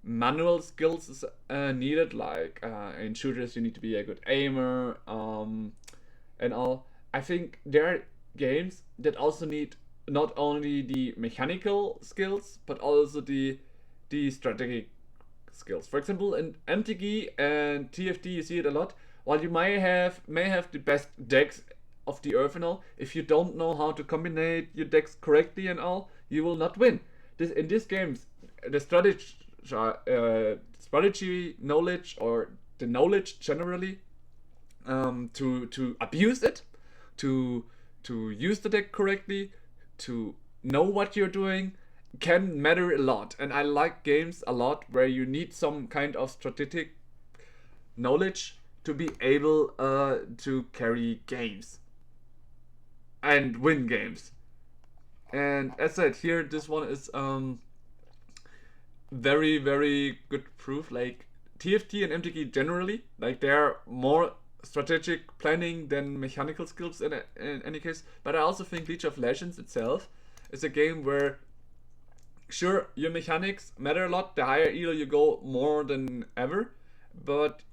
manual skills is needed. Like in shooters, you need to be a good aimer and all. I think there are games that also need not only the mechanical skills but also the strategic skills. For example, in MTG and TFT, you see it a lot. While you may have the best decks of the earth and all, if you don't know how to combine your decks correctly and all, you will not win. In these games, the strategy knowledge, or the knowledge generally, to abuse it, to use the deck correctly, to know what you're doing, can matter a lot. And I like games a lot where you need some kind of strategic knowledge to be able to carry games and win games. And as said here, this one is very, very good proof. Like TFT and MTG generally, like they're more strategic planning than mechanical skills in any case. But I also think League of Legends itself is a game where, sure, your mechanics matter a lot. The higher elo you go, more than ever. But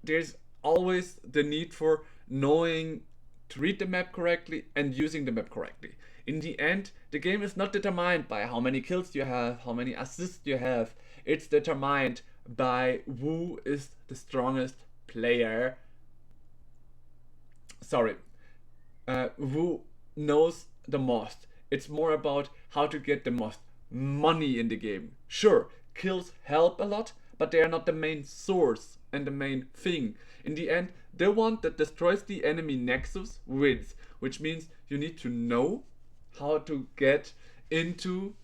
there's always the need for knowing to read the map correctly and using the map correctly. In the end, the game is not determined by how many kills you have, how many assists you have. It's determined by who is the strongest player. Who knows the most. It's more about how to get the most money in the game. Sure, kills help a lot, but they are not the main source and the main thing. In the end, the one that destroys the enemy nexus wins, which means you need to know how to get into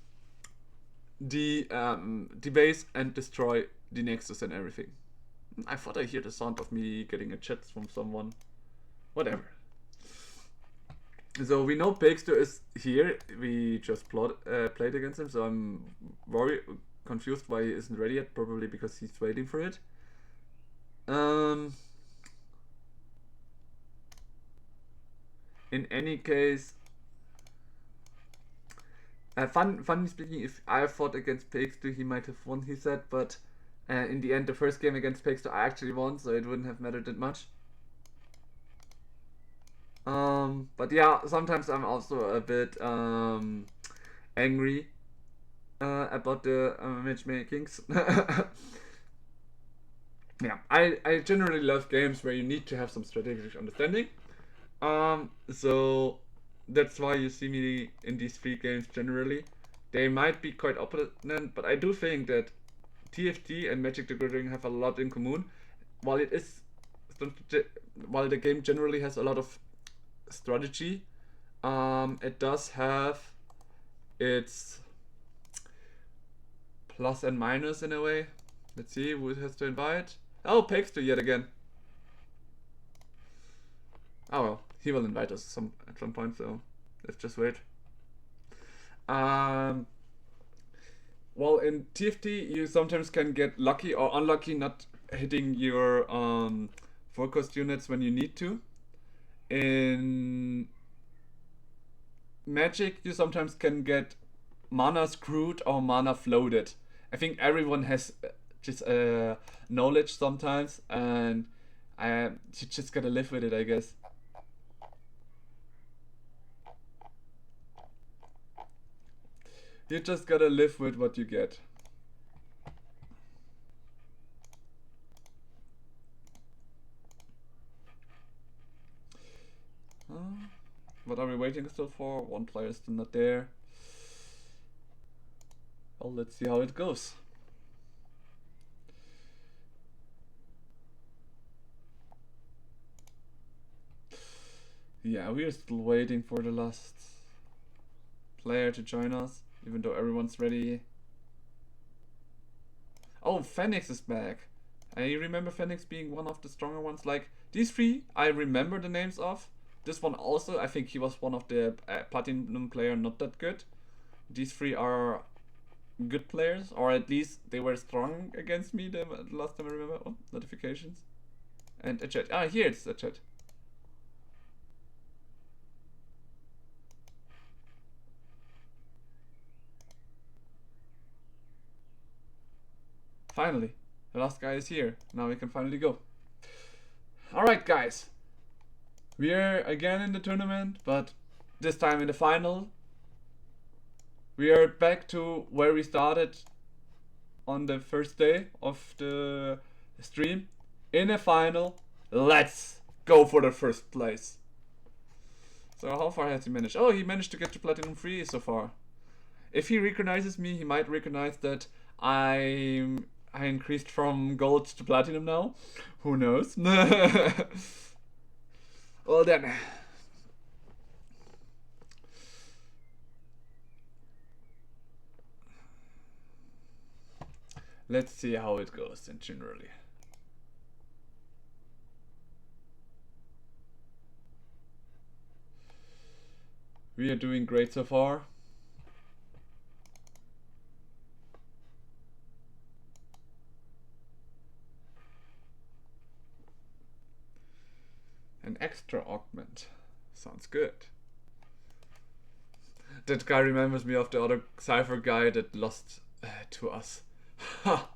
the base and destroy the nexus and everything. I thought I hear the sound of me getting a chat from someone. Whatever. So we know Pixter is here. We just played against him, so I'm confused why he isn't ready yet. Probably because he's waiting for it. In any case, funny speaking, if I fought against Pixto, he might have won, he said, but in the end, the first game against Pixto, I actually won, so it wouldn't have mattered that much. But yeah, sometimes I'm also a bit angry about the matchmakings. Yeah, I generally love games where you need to have some strategic understanding. So that's why you see me in these three games generally. They might be quite opponent, but I do think that TFT and Magic the Gathering have a lot in common. While it is, while the game generally has a lot of strategy, it does have its plus and minus in a way. Let's see who it has to invite. Oh, Pexter yet again. Oh well, he will invite us at some point, so let's just wait. Well, in TFT, you sometimes can get lucky or unlucky not hitting your focused units when you need to. In Magic, you sometimes can get mana screwed or mana floated. I think everyone has just knowledge sometimes, and you just gotta live with it, I guess. You just gotta live with what you get. What are we waiting still for? One player is still not there. Well, let's see how it goes. Yeah, we are still waiting for the last player to join us, even though everyone's ready. Oh, Phoenix is back. I remember Phoenix being one of the stronger ones. Like, these three, I remember the names of. This one also, I think he was one of the Platinum player, not that good. These three are good players, or at least they were strong against me the last time I remember. Oh, notifications. And a chat. Ah, here it's a chat. Finally, the last guy is here. Now we can finally go. Alright, guys. We are again in the tournament, but this time in the final. We are back to where we started on the first day of the stream. In a final, let's go for the first place. So how far has he managed? Oh, he managed to get to Platinum 3 so far. If he recognizes me, he might recognize that I increased from gold to platinum now. Who knows? Well then. Let's see how it goes then generally. We are doing great so far. An extra augment. Sounds good. That guy remembers me of the other Cypher guy that lost to us. Ha!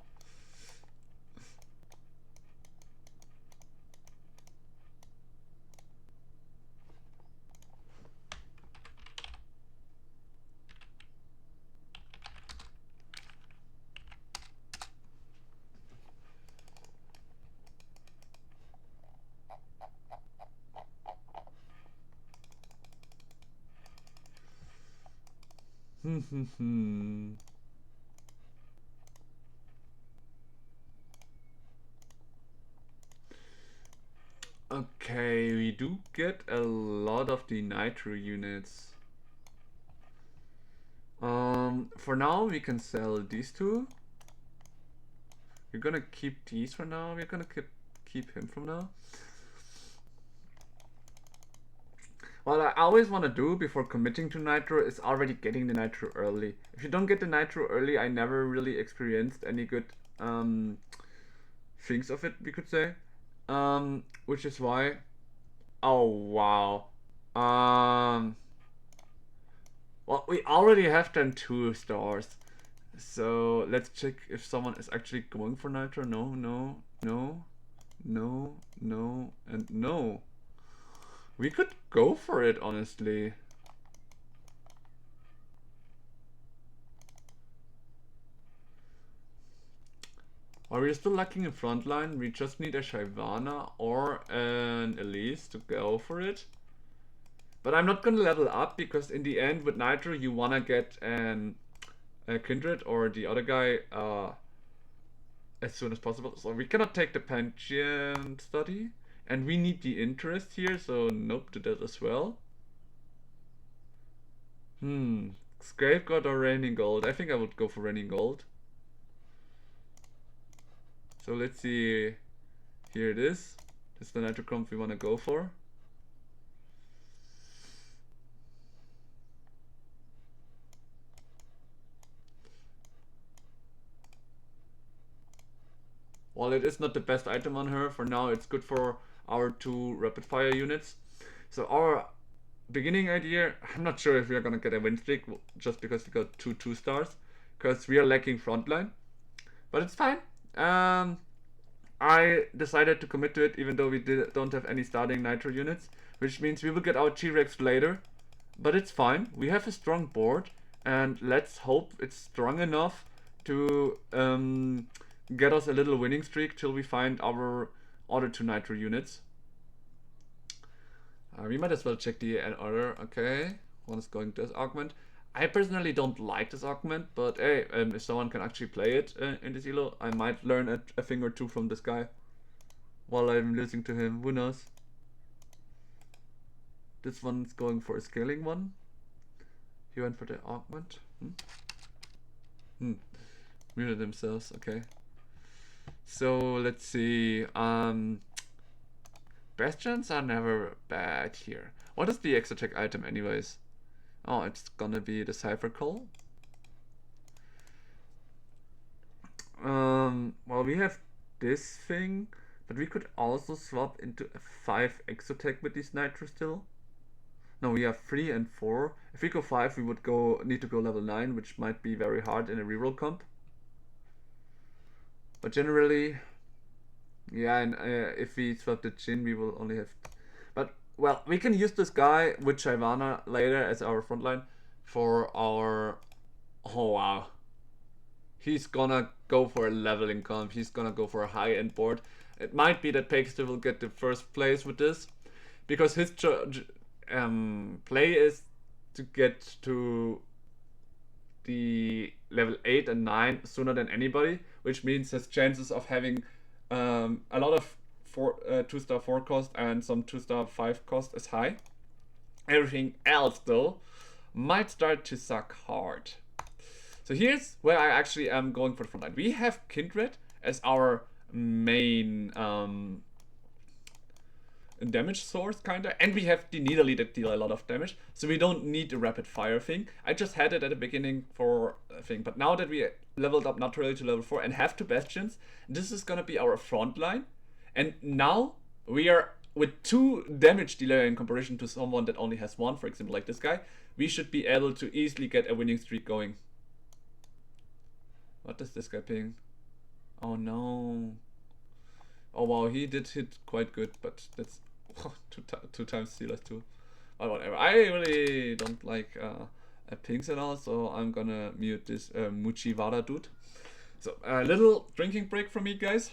Okay, we do get a lot of the nitro units. For now we can sell these two. We're gonna keep these for now. We're gonna keep him from now. What I always want to do before committing to Nitro is already getting the Nitro early. If you don't get the Nitro early, I never really experienced any good things of it, we could say. Which is why. Oh wow. Um. Well, we already have done 2 stars. So let's check if someone is actually going for Nitro. No, no, no, no, no, and no. We could go for it, honestly. While we're still lacking in frontline, we just need a Shyvana or an Elise to go for it. But I'm not gonna level up because in the end with Nitro you wanna get a Kindred or the other guy as soon as possible. So we cannot take the Pantheon study. And we need the interest here, so nope to that as well. Scapegoat or Raining Gold? I think I would go for Raining Gold. So let's see. Here it is. This is the Nitro comp we want to go for. While it is not the best item on her, for now it's good for our 2 rapid fire units. So our beginning idea, I'm not sure if we are gonna get a win streak just because we got 2 stars, because we are lacking frontline. But it's fine. I decided to commit to it even though we don't have any starting Nitro units, which means we will get our T-Rex later. But it's fine. We have a strong board, and let's hope it's strong enough to get us a little winning streak till we find our other 2 Nitro units. We might as well check the order. Okay, one is going to this augment. I personally don't like this augment, but hey, if someone can actually play it in this elo, I might learn a thing or two from this guy while I'm listening to him. Who knows? This one's going for a scaling one. He went for the augment. Muted themselves. Okay. So let's see. Bastions are never bad here. What is the exotic item anyways? Oh, it's gonna be the Cypher call. Well, we have this thing, but we could also swap into a 5 exotech with these Nitro still. No, we have 3 and 4. If we go 5, we would need to go level 9, which might be very hard in a reroll comp. But generally, yeah, and if we swap the Jhin, we will only have... But, well, we can use this guy with Shyvana later as our frontline for our... Oh, wow. He's gonna go for a leveling comp. He's gonna go for a high-end board. It might be that Pexter will get the first place with this, because his play is to get to the level 8 and 9 sooner than anybody, which means his chances of having a lot of 2-star 4 cost and some 2-star 5 cost is high. Everything else though might start to suck hard. So here's where I actually am going for the frontline. We have Kindred as our main damage source kinda, and we have the Nidalee that deal a lot of damage, so we don't need the rapid fire thing. I just had it at the beginning for a thing, but now that we leveled up naturally to level 4 and have 2 bastions, this is gonna be our front line, and now we are with 2 damage dealer in comparison to someone that only has 1, for example like this guy. We should be able to easily get a winning streak going. What is this guy ping? Oh no. Oh wow, he did hit quite good, but that's two times stealers too. But whatever. I really don't like pings at all, so I'm gonna mute this Muchiwara dude. So a little drinking break from me, guys.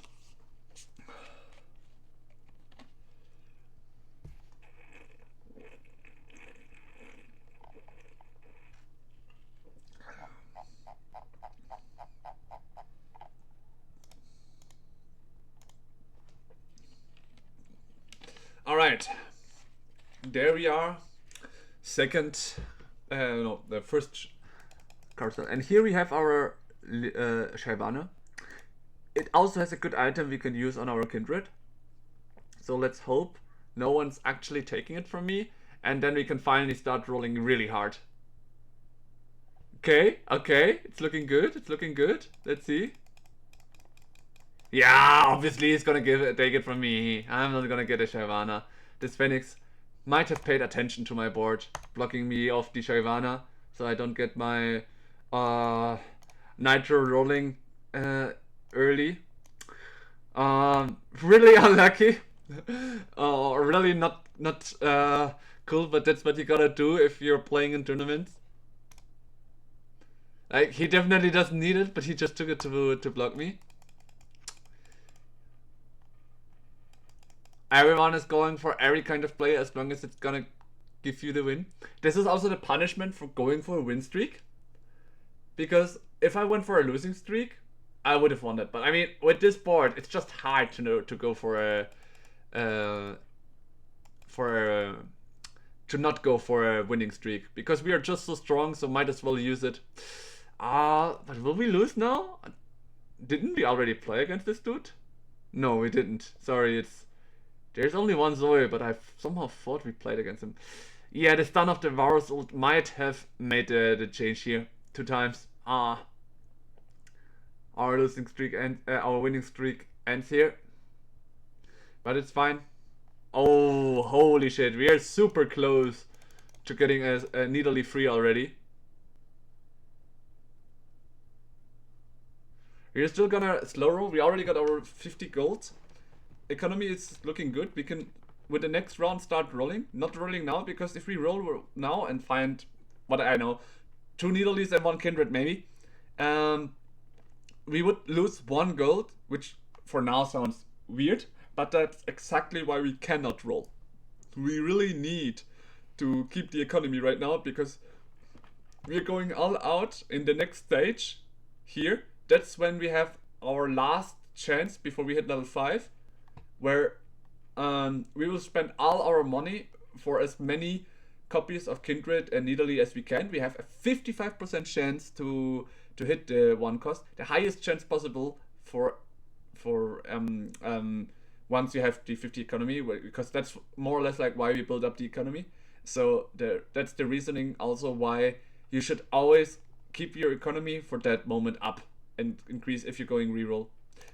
Alright, there we are, the first carousel, and here we have our Shyvana. It also has a good item we can use on our Kindred, so let's hope no one's actually taking it from me, and then we can finally start rolling really hard. Okay, okay, it's looking good, it's looking good. Let's see. Yeah, obviously he's gonna take it from me. I'm not gonna get a Shyvana. This Phoenix might have paid attention to my board, blocking me off the Shyvana, so I don't get my Nitro rolling early. Really unlucky. Really not cool, but that's what you gotta do if you're playing in tournaments. Like, he definitely doesn't need it, but he just took it to block me. Everyone is going for every kind of play as long as it's gonna give you the win. This is also the punishment for going for a win streak. Because if I went for a losing streak, I would have won it. But I mean, with this board, it's just hard to go for to not go for a winning streak, because we are just so strong, so might as well use it. But will we lose now? Didn't we already play against this dude? No, we didn't. Sorry, there's only one Zoe, but I somehow thought we played against him. Yeah, the stun of the Varus ult might have made the change here 2 times. Our losing streak and our winning streak ends here, but it's fine. Oh, holy shit! We are super close to getting a Nidalee free already. We're still gonna slow roll. We already got our 50 gold. Economy is looking good. We can, with the next round, start rolling. Not rolling now, because if we roll now and find, what I know, 2 Nidalees and 1 Kindred maybe, we would lose 1 gold, which for now sounds weird, but that's exactly why we cannot roll. We really need to keep the economy right now, because we're going all out in the next stage here. That's when we have our last chance before we hit level 5, where we will spend all our money for as many copies of Kindred and Nidalee as we can. We have a 55% chance to hit the 1 cost, the highest chance possible for once you have the 50 economy, because that's more or less like why we build up the economy. So that's the reasoning also why you should always keep your economy for that moment up and increase if you're going reroll.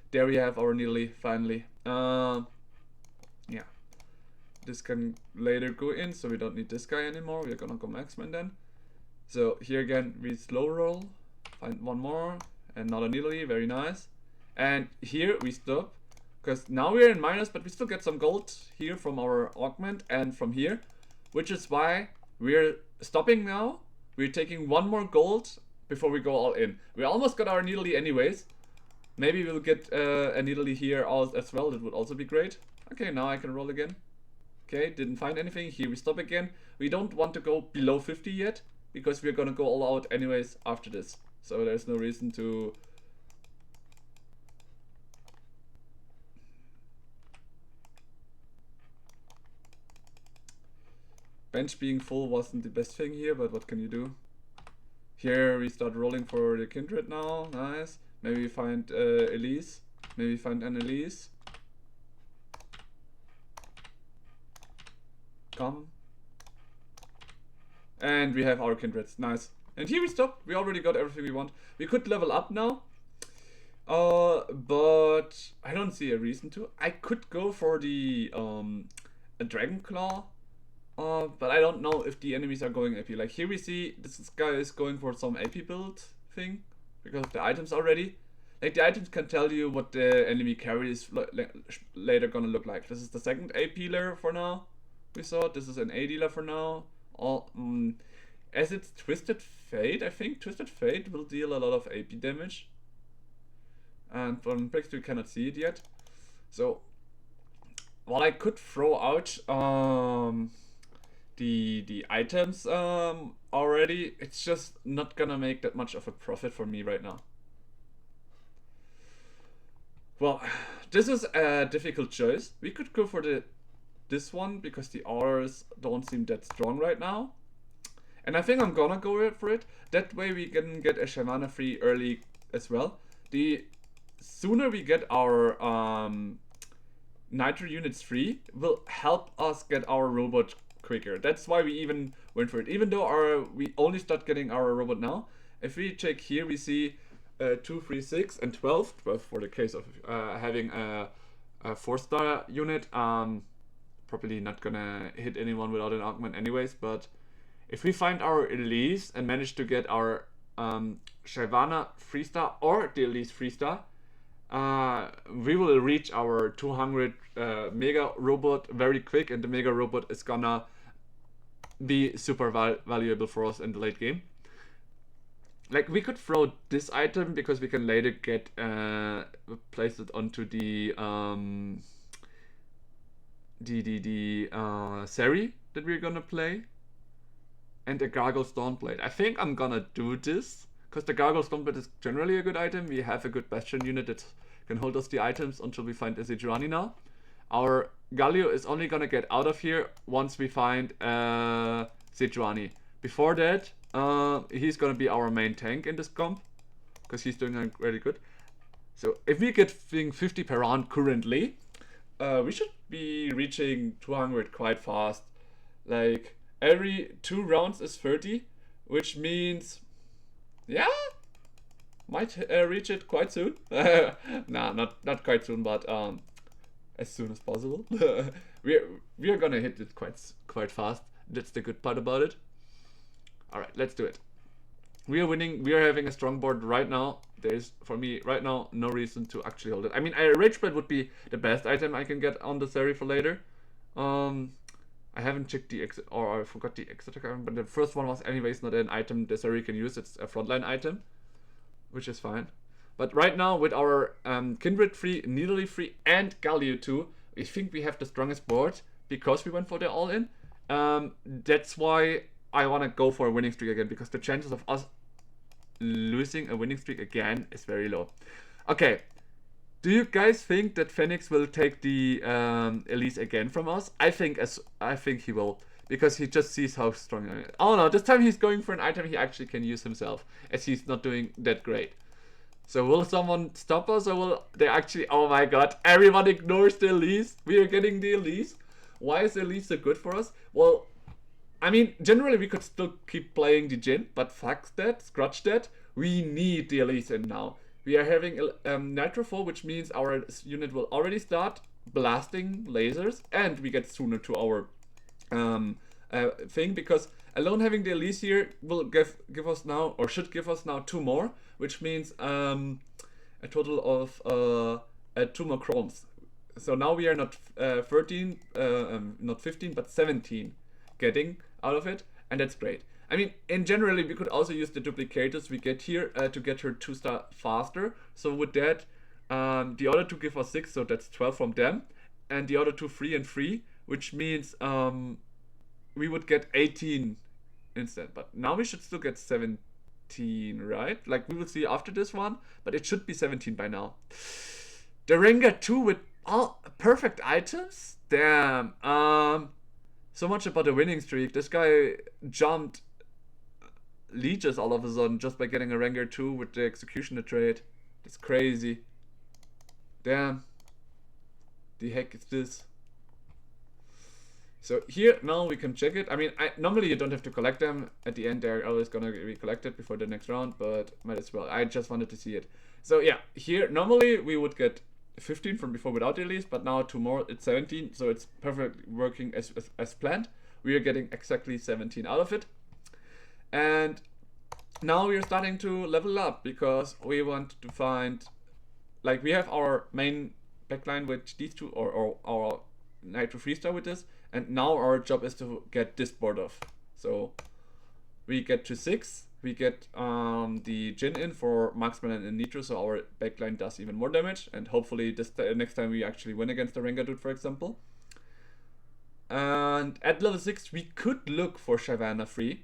There we have our Nidalee finally. Yeah, this can later go in, so we don't need this guy anymore. We're gonna go Maxman then. So here again we slow roll, find 1 more, and another Nidalee, very nice. And here we stop, because now we're in minus, but we still get some gold here from our augment and from here, which is why we're stopping now. We're taking 1 more gold before we go all in. We almost got our Nidalee anyways. Maybe we'll get a Nidalee here as well. That would also be great. Okay, now I can roll again. Okay, didn't find anything. Here we stop again. We don't want to go below 50 yet, because we're gonna go all out anyways after this. So there's no reason to... Bench being full wasn't the best thing here, but what can you do? Here we start rolling for the Kindred now. Nice. Maybe find Elise. Maybe find an Elise. Come. And we have our Kindreds. Nice. And here we stop. We already got everything we want. We could level up now. But I don't see a reason to. I could go for the a Dragon Claw. But I don't know if the enemies are going AP. Like here we see this guy is going for some AP build thing because of the items already. Like the items can tell you what the enemy carry is later gonna look like. This is the second AP dealer for now. We saw this is an A dealer for now. As it's Twisted Fate, I think Twisted Fate will deal a lot of AP damage. And from Brix we cannot see it yet. So while I could throw out the items already, it's just not gonna make that much of a profit for me right now. Well, this is a difficult choice. We could go for this one because the auras don't seem that strong right now. And I think I'm gonna go for it. That way we can get a Shyvana free early as well. The sooner we get our Nitro units free will help us get our robot quicker. That's why we even went for it. Even though we only start getting our robot now. If we check here, we see 2, 3, 6, and 12. 12 for the case of having a 4-star unit. Probably not gonna hit anyone without an augment anyways, but if we find our Elise and manage to get our Shyvana 3-star or the Elise 3-star, we will reach our 200 Mega Robot very quick, and the Mega Robot is gonna be super valuable for us in the late game. Like, we could throw this item because we can later get place it onto the Seri that we're gonna play, and the Gargle Stoneblade. I think I'm gonna do this because the Gargle Stoneblade is generally a good item. We have a good Bastion unit that can hold us the items until we find a Sejuani now. Our Galio is only gonna get out of here once we find Sejuani. Before that, he's gonna be our main tank in this comp because he's doing really good. So if we get 50 per round currently, we should be reaching 200 quite fast. Like, every 2 rounds is 30, which means, yeah, might reach it quite soon. Nah, not quite soon, but as soon as possible. we're gonna hit it quite fast. That's the good part about it. All right, let's do it. We are winning. We are having a strong board right now. There's, for me, right now, no reason to actually hold it. I mean, a Rage Spread would be the best item I can get on the Seri for later. I haven't checked the exit, or I forgot the exit account, but the first one was anyways not an item the Seri can use. It's a frontline item, which is fine. But right now, with our Kindred free, Nidalee free, and Galio 2, I think we have the strongest board because we went for the all-in. That's why I want to go for a winning streak again, because the chances of us losing a winning streak again is very low. Okay, do you guys think that Phoenix will take the Elise again from us? I think he will, because he just sees how strong I am. Oh no, this time he's going for an item he actually can use himself, as he's not doing that great. So will someone stop us, or will they actually... Oh my god, everyone ignores the Elise. We are getting the Elise. Why is the Elise so good for us? Well, I mean, generally we could still keep playing the Jhin, but fuck that, scratch that. We need the Elise in now. We are having Nitro 4, which means our unit will already start blasting lasers, and we get sooner to our thing, because alone having the Elise here will give us now, or should give us now 2 more, which means a total of 2 more chromes. So now we are not 13, not 15, but 17 getting out of it, and that's great. I mean, in generally, we could also use the duplicators we get here to get her 2-star faster. So with that, the other 2 give us 6, so that's 12 from them, and the other 2 3 and 3, which means we would get 18 instead. But now we should still get 17, right? Like, we will see after this one, but it should be 17 by now. The Rengar 2 with all perfect items? Damn. So much about the winning streak. This guy jumped leeches all of a sudden just by getting a Rengar 2 with the Executioner trade. That's crazy. Damn. The heck is this? So here, now we can check it. I mean, normally you don't have to collect them. At the end, they're always gonna be collected before the next round, but might as well. I just wanted to see it. So yeah, here, normally we would get 15 from before without the Elise, but now 2 more, it's 17, so it's perfectly working as planned. We are getting exactly 17 out of it. And now we are starting to level up, because we want to find, like, we have our main backline with these 2, or our Nitro 3-star with this, and now our job is to get this board off. So we get to 6, we get the Jhin in for Marksman and Nitro, so our backline does even more damage, and hopefully this next time we actually win against the Rengar dude, for example. And at level 6 we could look for Shyvana free,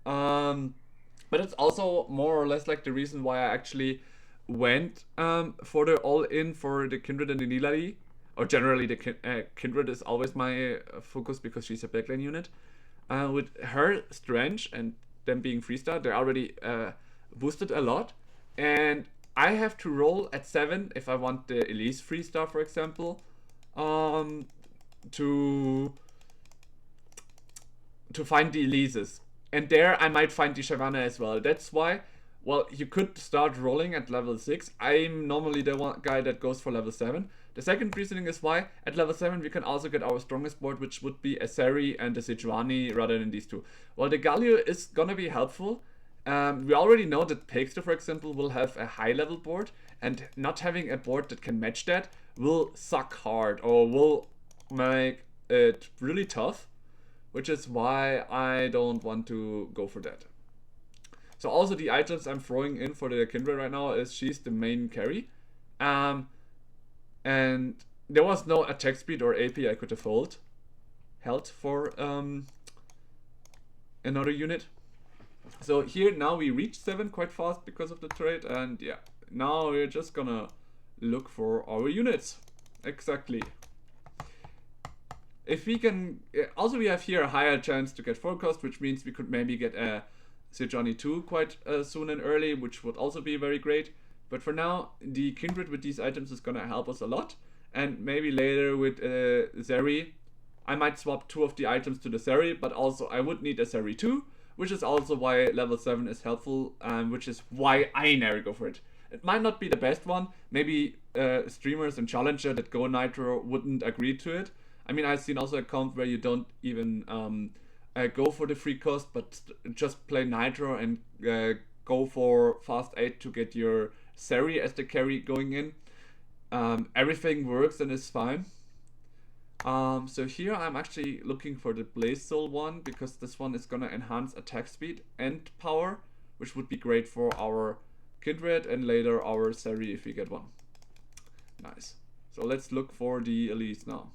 but it's also more or less like the reason why I actually went for the all-in for the Kindred and the Nidalee. Or generally the Kindred is always my focus, because she's a backline unit. With her strength and them being 3-star, they're already boosted a lot, and I have to roll at 7 if I want the Elise 3-star, for example, to to find the Elises. And there I might find the Shyvana as well. That's why, well, you could start rolling at level 6. I'm normally the one guy that goes for level 7. The second reasoning is why at level 7 we can also get our strongest board, which would be a Seri and a Sejuani rather than these two. Well, the Galio is gonna be helpful. We already know that Pixter, for example, will have a high level board, and not having a board that can match that will suck hard or will make it really tough, which is why I don't want to go for that. So also the items I'm throwing in for the Kindred right now is she's the main carry. And there was no attack speed or AP I could have held for another unit. So here now we reach 7 quite fast because of the trade, and yeah, now we're just gonna look for our units. Exactly. If we can, also we have here a higher chance to get forecast, which means we could maybe get a Sejuani 2 quite soon and early, which would also be very great. But for now, the Kindred with these items is gonna help us a lot, and maybe later with Zeri, I might swap 2 of the items to the Zeri, but also I would need a Zeri 2, which is also why level 7 is helpful, which is why I never go for it. It might not be the best one, maybe streamers and challenger that go Nitro wouldn't agree to it. I mean, I've seen also a comp where you don't even go for the free cost, but just play Nitro and go for fast 8 to get your Seri as the carry going in. Everything works and is fine. So here I'm actually looking for the Blaze Soul one, because this one is gonna enhance attack speed and power, which would be great for our Kindred and later our Seri if we get one. Nice. So let's look for the Elise now.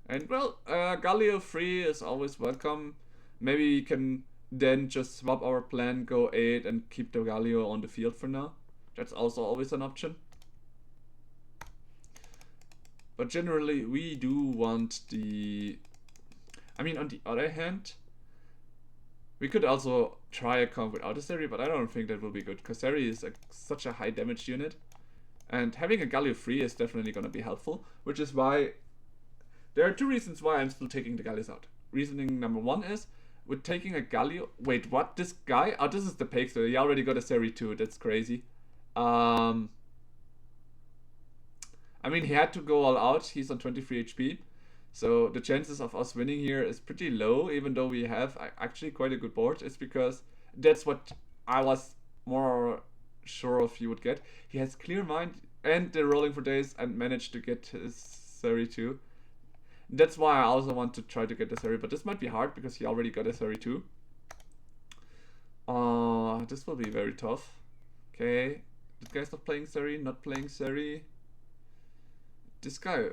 And well, Galio 3 is always welcome. Maybe we can then just swap our plan, go 8 and keep the Galio on the field for now. That's also always an option. But generally we do want the... I mean, on the other hand, we could also try a comp without a Seri, but I don't think that will be good, because Seri is such a high damage unit. And having a Galio 3 is definitely going to be helpful, which is why... There are 2 reasons why I'm still taking the Gallios out. Reasoning number 1 is, with taking a Galio... Wait, what? This guy? Oh, this is the Pixel. He already got a Seri 2. That's crazy. I mean, he had to go all out. He's on 23 HP. So the chances of us winning here is pretty low, even though we have actually quite a good board. It's because that's what I was more sure of he would get. He has Clear Mind and the Rolling for Days and managed to get his Seri 2. That's why I also want to try to get the Seri, but this might be hard because he already got a Seri 2. This will be very tough. Okay, this guy's not playing Seri, not playing Seri. This guy,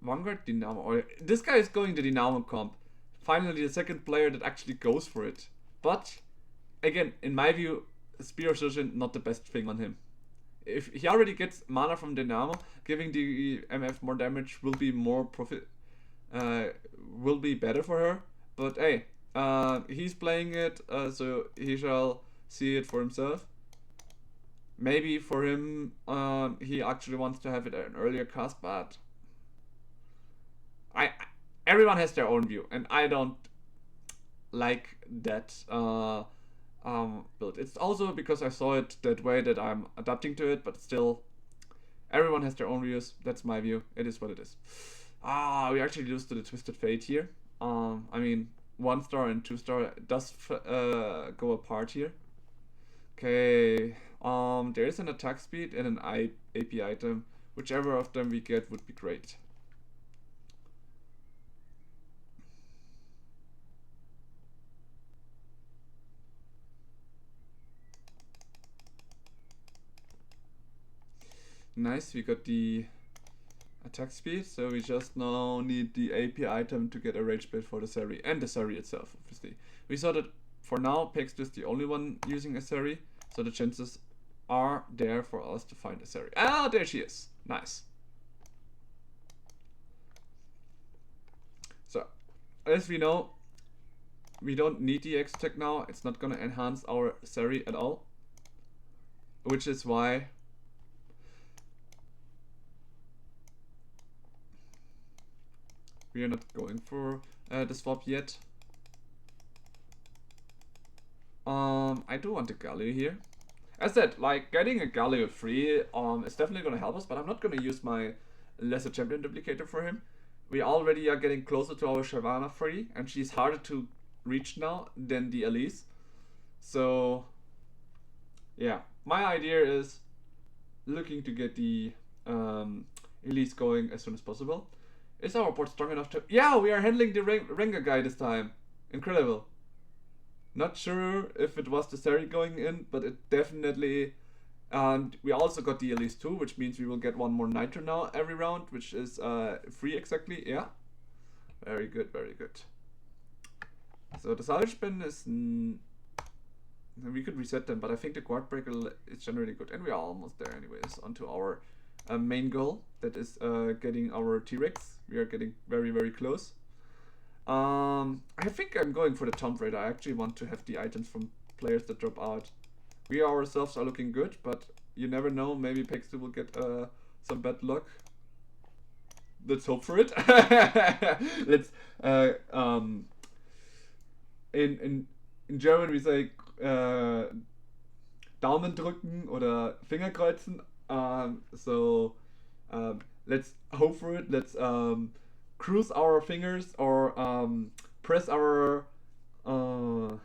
Vanguard Dynamo, or this guy is going to Dynamo comp. Finally, the second player that actually goes for it. But again, in my view, Spear Surgeon not the best thing on him. If he already gets mana from Dynamo, giving the MF more damage will be more will be better for her. But hey, he's playing it, so he shall see it for himself. Maybe for him, he actually wants to have it at an earlier cast, but everyone has their own view, and I don't like that build. It's also because I saw it that way that I'm adapting to it, but still, everyone has their own views. That's my view. It is what it is. We actually lose to the Twisted Fate here. I mean, 1-star and 2-star does go apart here. Okay, there is an attack speed and an AP item. Whichever of them we get would be great. Nice, we got the attack speed, so we just now need the AP item to get a rage blade for the Seri, and the Seri itself, obviously. We saw that for now, Pixter is the only one using a Seri, so the chances are there for us to find a Seri. Ah, there she is. Nice. So, as we know, we don't need the X-Tech now. It's not gonna enhance our Seri at all. Which is why we are not going for the swap yet. I do want a Galio here. As said, like getting a Galio free is definitely gonna help us, but I'm not gonna use my lesser champion duplicator for him. We already are getting closer to our Shyvana free, and she's harder to reach now than the Elise. So yeah, my idea is looking to get the Elise going as soon as possible. Is our board strong enough to... Yeah, we are handling the Rengar guy this time. Incredible. Not sure if it was the Seri going in, but it definitely... And we also got the Elise too, which means we will get one more Nitro now every round, which is free exactly. Yeah. Very good, very good. So the salvage spin is... we could reset them, but I think the guard breaker is generally good. And we are almost there anyways, onto our main goal. That is getting our T-Rex. We are getting very, very close. I think I'm going for the Tomb Raider. I actually want to have the items from players that drop out. We ourselves are looking good, but you never know. Maybe Pexter will get some bad luck. Let's hope for it. Let's in German we say Daumen drücken oder Finger kreuzen. So let's hope for it. Let's cruise our fingers or press our I'm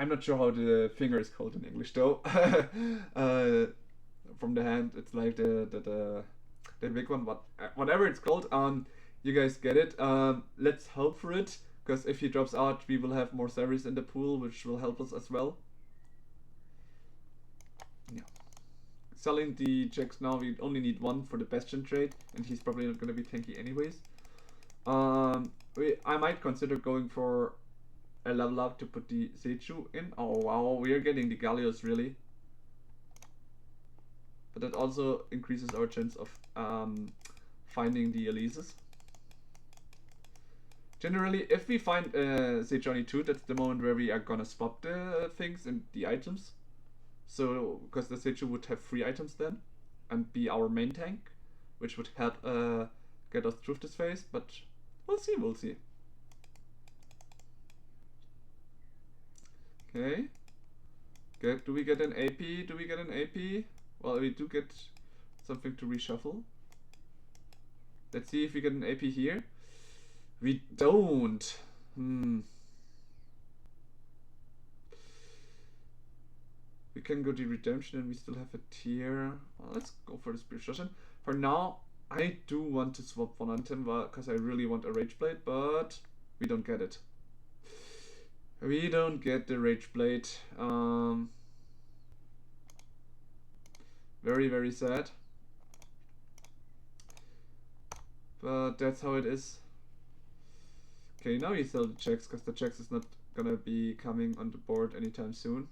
not sure how the finger is called in English though. From the hand, it's like the big one, whatever it's called. You guys get it. Let's hope for it, because if he drops out, we will have more series in the pool, which will help us as well. Yeah. Selling the checks now, we only need one for the Bastion trade, and he's probably not going to be tanky anyways. I might consider going for a level up to put the Seichu in. Oh wow, we are getting the Gallios really. But that also increases our chance of finding the Elises. Generally, if we find Sejuani 2, that's the moment where we are gonna swap the things and the items. So, because the Seju would have 3 items then, and be our main tank, which would help get us through this phase, but we'll see, we'll see. Okay. Good. Do we get an AP? Do we get an AP? Well, we do get something to reshuffle. Let's see if we get an AP here. We don't. We can go to redemption and we still have a tier. Well, let's go for the Spirit Session. For now, I do want to swap one item because I really want a Rage Blade, but we don't get it. We don't get the Rage Blade. Very, very sad. But that's how it is. Okay, now you sell the checks, because the checks is not gonna be coming on the board anytime soon.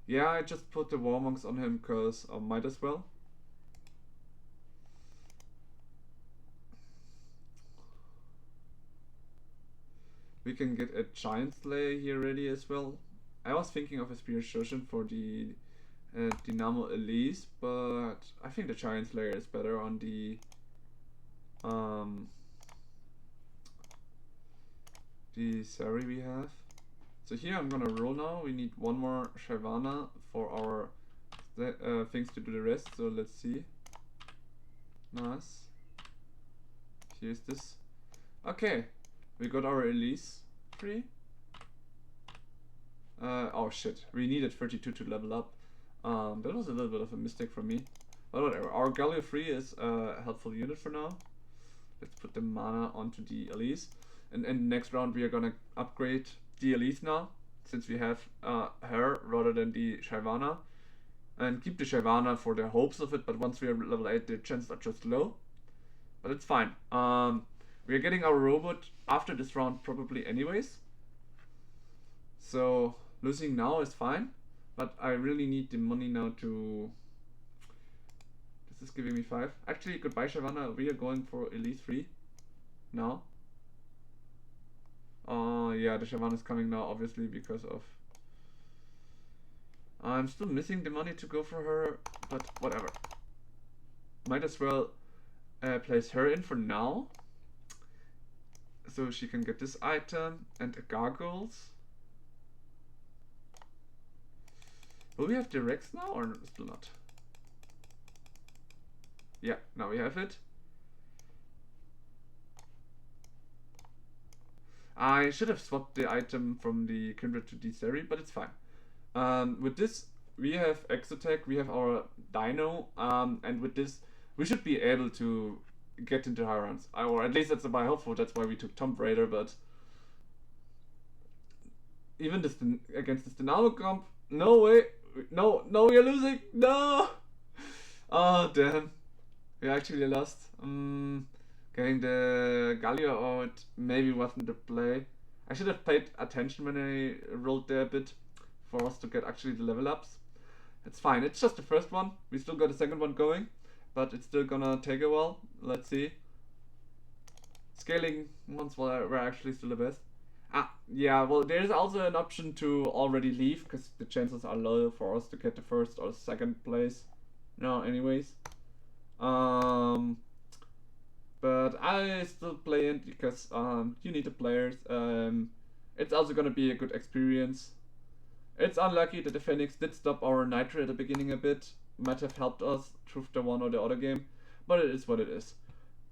Yeah, I just put the Warmonks on him because I might as well. We can get a Giant Slayer here ready as well. I was thinking of a Spirit Shoshin for the Dynamo Elise, but I think the Giant Slayer is better on the Sari we have. So here I'm gonna roll now. We need one more Shyvana for our things to do the rest. So let's see. Nice. Here's this. Okay, we got our Elise free. Oh shit, we needed 32 to level up. That was a little bit of a mistake from me. But whatever, our Galio 3 is a helpful unit for now. Let's put the mana onto the Elise. And next round we are gonna upgrade the Elise now, since we have her rather than the Shyvana. And keep the Shyvana for the hopes of it, but once we are level 8 the chances are just low. But it's fine. We are getting our robot after this round probably anyways. So losing now is fine, but I really need the money now to... This is giving me 5. Actually, goodbye Shyvana, we are going for Elite 3 now. Yeah, the Shyvana is coming now obviously because of... I'm still missing the money to go for her, but whatever. Might as well place her in for now. So she can get this item and a gargoyles. Will we have the Rex now or still not? Yeah, now we have it. I should have swapped the item from the Kindred to the Seri, but it's fine. With this, we have Exotech, we have our Dino, and with this, we should be able to get into high rounds. Or at least that's my hope for. That's why we took Tomb Raider, but even this against this Dynamo comp, no way, no, we're losing, no. Oh damn, we actually lost. Getting the Galio out maybe wasn't the play. I should have paid attention when I rolled there a bit for us to get actually the level ups. It's fine, it's just the first one. We still got the second one going, but it's still gonna take a while. Let's see. Scaling ones were actually still the best. Yeah, well, there's also an option to already leave, because the chances are low for us to get the first or second place. No, anyways. But I still play it because you need the players. It's also gonna be a good experience. It's unlucky that the Phoenix did stop our Nitro at the beginning a bit. Might have helped us through the one or the other game, but it is what it is.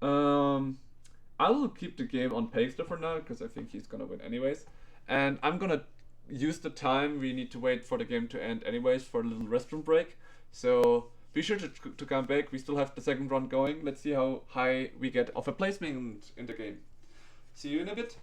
I will keep the game on Pagester for now because I think he's gonna win anyways, and I'm gonna use the time we need to wait for the game to end anyways for a little restroom break. So be sure to come back. We still have the second round going. Let's see how high we get of a placement in the game. See you in a bit.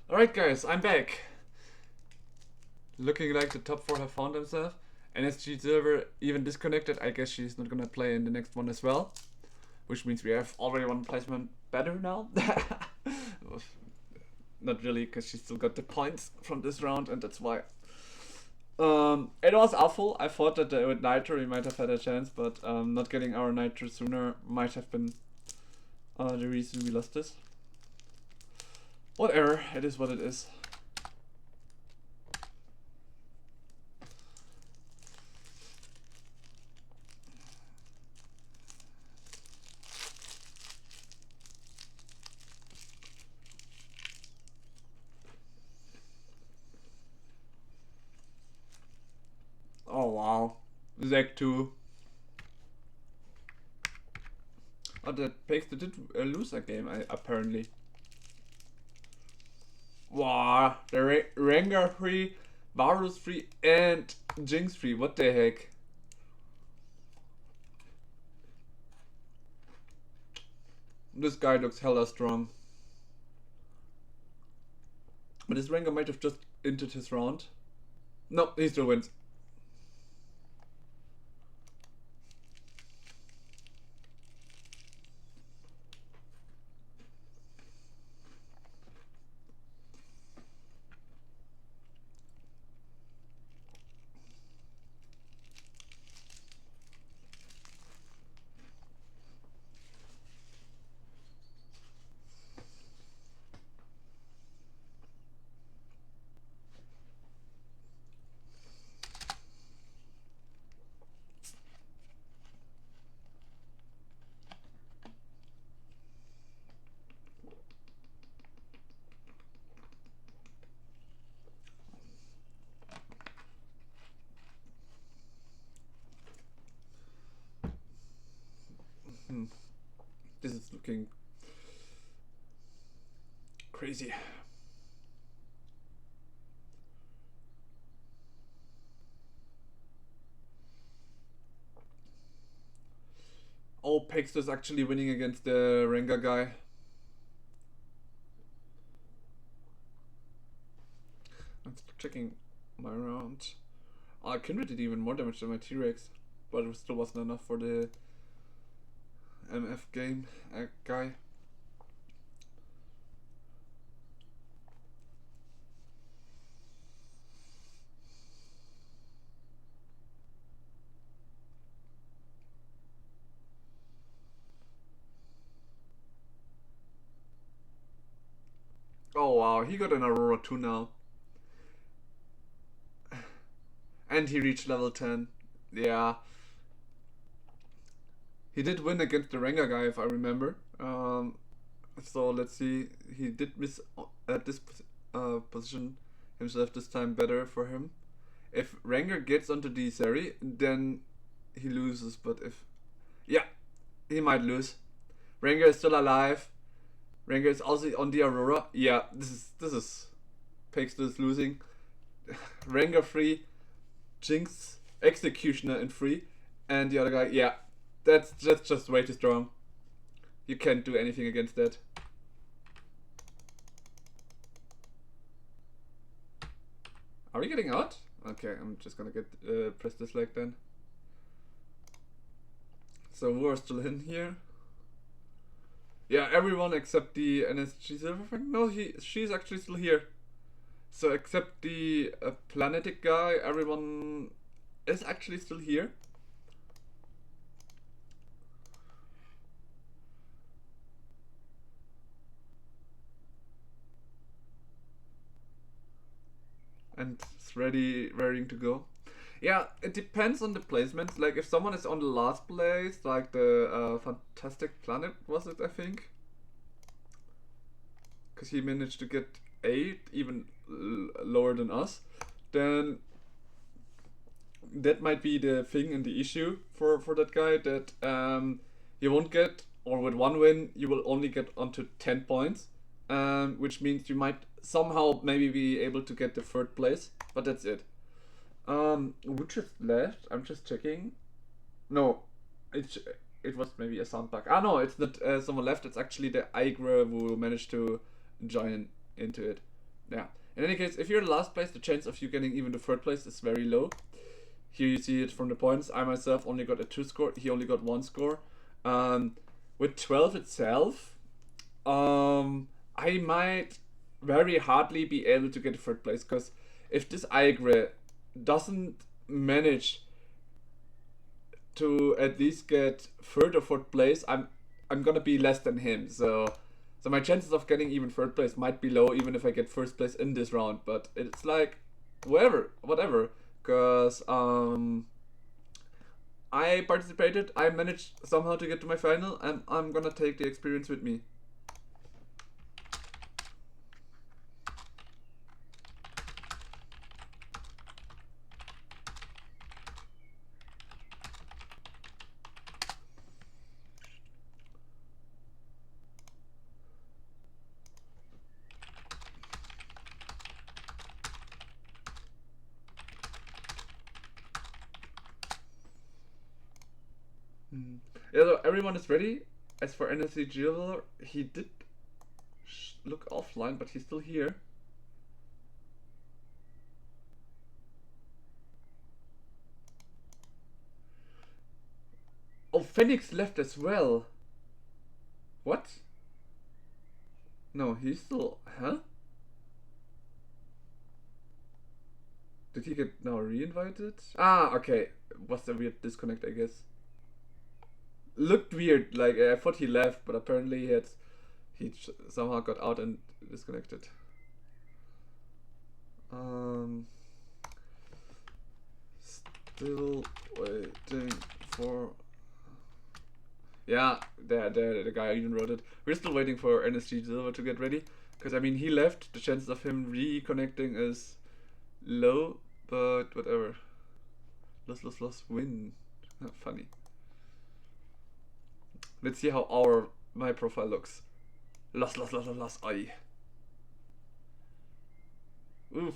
Alright guys, I'm back. Looking like the top 4 have found themselves. NSG Silver even disconnected. I guess she's not gonna play in the next one as well. Which means we have already one placement better now. Not really, because she still got the points from this round, and that's why. It was awful. I thought that with Nitro we might have had a chance, but not getting our Nitro sooner might have been the reason we lost this. Whatever, it is what it is. Oh wow, Zach 2. Oh, that Pagester did lose a game, apparently. Wow, the Rengar free, Varus free, and Jinx free. What the heck? This guy looks hella strong. But his Rengar might have just entered his round. No, he still wins. This is looking crazy. Oh, Pexter is actually winning against the Rengar guy. I'm checking my round. Oh, Kindred did even more damage than my T-Rex, but it still wasn't enough for the MF game guy. Oh wow, he got an Aurora 2 now. And he reached level 10. Yeah. He did win against the Rengar guy, if I remember. So let's see. He did miss at this position himself this time better for him. If Rengar gets onto the Zeri, then he loses. But if... Yeah, he might lose. Rengar is still alive. Rengar is also on the Aurora. Yeah, this is Pexter is losing. Rengar free, Jinx, Executioner in free, and the other guy, yeah, that's just way too strong. You can't do anything against that. Are we getting out? Okay, I'm just gonna get press dislike then. So we're still in here. Yeah, everyone except the NSG Silver. No, she's actually still here. So except the Planetic guy, everyone is actually still here. And it's ready to go. Yeah, it depends on the placements. Like if someone is on the last place, like the Fantastic Planet was it, I think, because he managed to get 8, even lower than us, then that might be the thing and the issue for that guy, that you won't get, or with 1 win you will only get onto 10 points, which means you might somehow maybe be able to get the 3rd place, but that's it. Who just left? I'm just checking. No, it was maybe a sound bug. Ah no, it's not someone left, it's actually the Igra who managed to join into it. Yeah. In any case, if you're in last place, the chance of you getting even the 3rd place is very low. Here you see it from the points. I myself only got a 2 score. He only got 1 score. With 12 itself, I might very hardly be able to get a 3rd place, because if this Igre doesn't manage to at least get 3rd or 4th place, I'm gonna be less than him. So my chances of getting even 3rd place might be low, even if I get 1st place in this round. But it's like whatever. Because I participated, I managed somehow to get to my final, and I'm gonna take the experience with me. Yeah, so everyone is ready. As for NSC Jewel, he did look offline, but he's still here. Oh, Phoenix left as well. What? No, he's still... Huh? Did he get now re-invited? Ah, okay. Was a weird disconnect, I guess. Looked weird, like I thought he left, but apparently he somehow got out and disconnected. Still waiting for... Yeah, the guy even wrote it. We're still waiting for NSG Silver to get ready, because I mean he left. The chances of him reconnecting is low, but whatever. Loss, win. Funny. Let's see how my profile looks. Lost. Oi. Oof.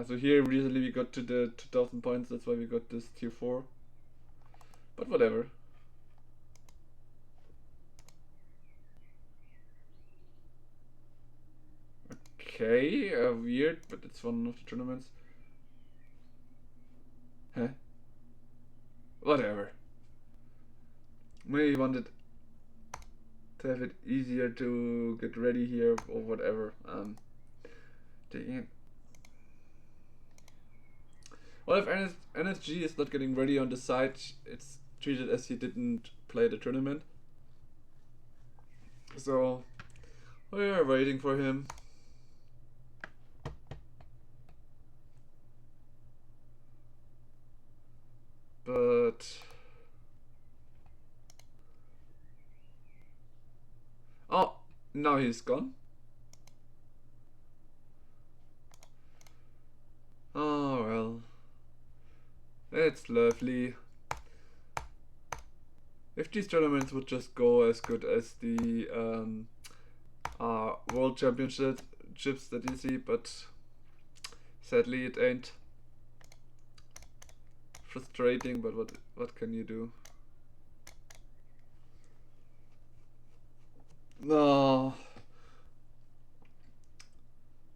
So here recently we got to the 2000 points, that's why we got this tier 4. But whatever. Okay, weird, but it's one of the tournaments. Huh? Whatever. Maybe he wanted to have it easier to get ready here or whatever. Taking it. Well, if NSG is not getting ready on the site, it's treated as he didn't play the tournament. So we are waiting for him. But oh, now he's gone. Oh well, it's lovely. If these tournaments would just go as good as the World Championships that you see, but sadly it ain't. Frustrating, but what can you do? No.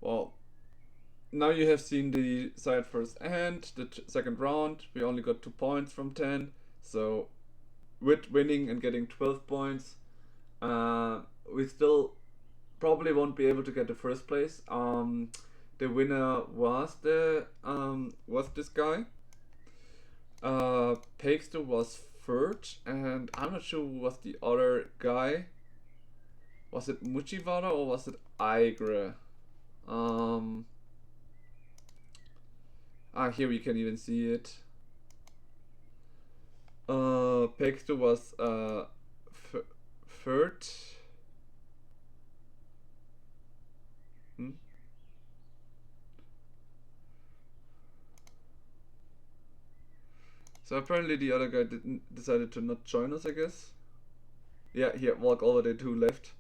Well, now you have seen the side first and the second round. We only got 2 points from 10, so with winning and getting 12 points, we still probably won't be able to get the first place. The winner was this guy. Pakester was third, and I'm not sure who was the other guy. Was it Muchivara or was it Aigre? Here we can even see it. Pakester was third. So apparently the other guy decided to not join us, I guess. Yeah, here, walk over the 2 left.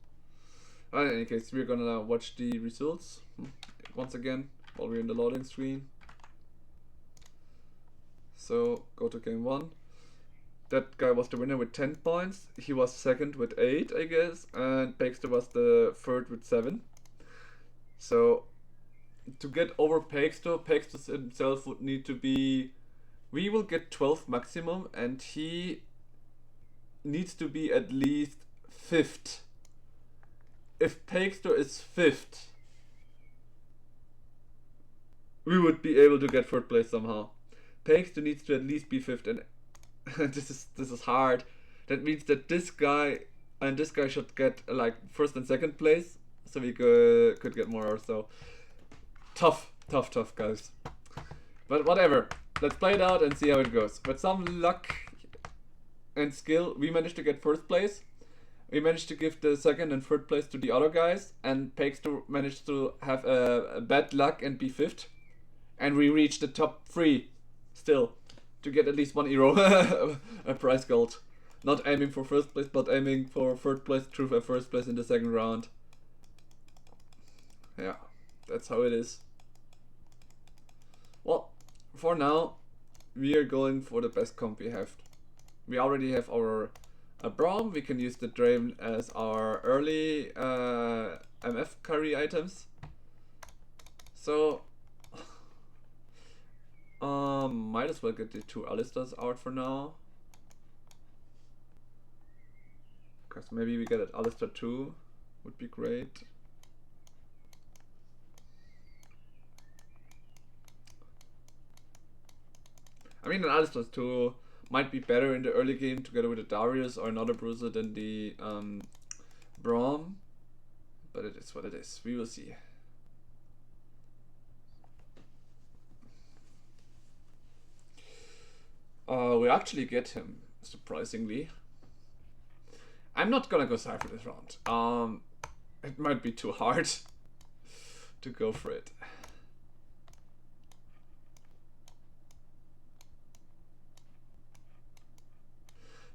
In any case, we're gonna now watch the results once again while we're in the loading screen. So go to game 1. That guy was the winner with 10 points. He was second with 8, I guess, and Pakester was the third with 7. So to get over Pakester himself would need to be. We will get 12 maximum, and he needs to be at least 5th. If Pakester is 5th, we would be able to get 3rd place somehow. Pakester needs to at least be 5th, and this is hard. That means that this guy and this guy should get like 1st and 2nd place, so we could get more. So tough guys. But whatever. Let's play it out and see how it goes. With some luck and skill, we managed to get 1st place. We managed to give the 2nd and 3rd place to the other guys, and Pakester managed to have a bad luck and be 5th. And we reached the top 3 still to get at least 1 euro a prize gold. Not aiming for 1st place, but aiming for 3rd place through a 1st place in the 2nd round. Yeah, that's how it is. Well, for now, we are going for the best comp we have. We already have our Braum. We can use the Draven as our early MF carry items. So, might as well get the 2 Alistars out for now. Because maybe we get an Alistar 2, would be great. I mean, an Alistar 2 might be better in the early game together with a Darius or another bruiser than the Braum. But it is what it is. We will see. We actually get him, surprisingly. I'm not gonna go Cypher this round. It might be too hard to go for it.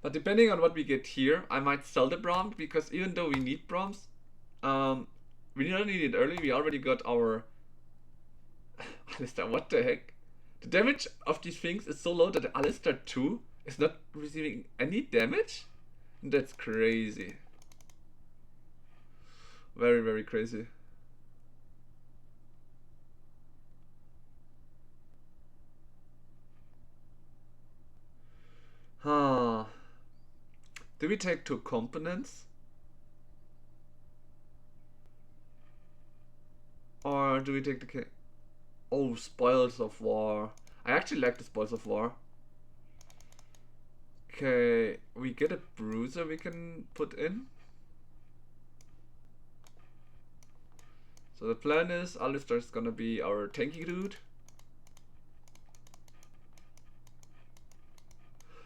But depending on what we get here, I might sell the Braum, because even though we need Brahms, we don't need it early. We already got our Alistar. What the heck? The damage of these things is so low that the Alistar 2 is not receiving any damage? That's crazy. Very, very crazy. Huh. Do we take 2 components? Or do we take the... Oh, Spoils of War. I actually like the Spoils of War. Okay, we get a Bruiser we can put in. So the plan is Alistar is gonna be our tanky dude.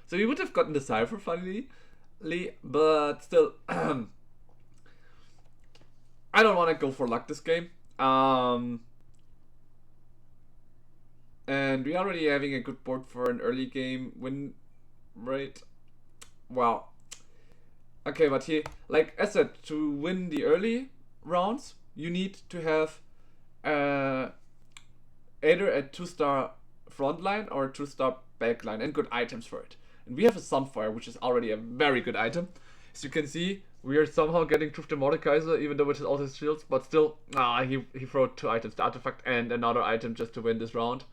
So we would have gotten the Cypher finally, but still, I don't want to go for luck this game. And we already having a good board for an early game win rate. Wow. Okay, but here, like I said, to win the early rounds, you need to have either a 2-star front line or a 2-star back line and good items for it. And we have a Sunfire, which is already a very good item. As you can see, we are somehow getting through the Mordekaiser, even though it has all his shields, but still, he threw 2 items, the artifact and another item just to win this round.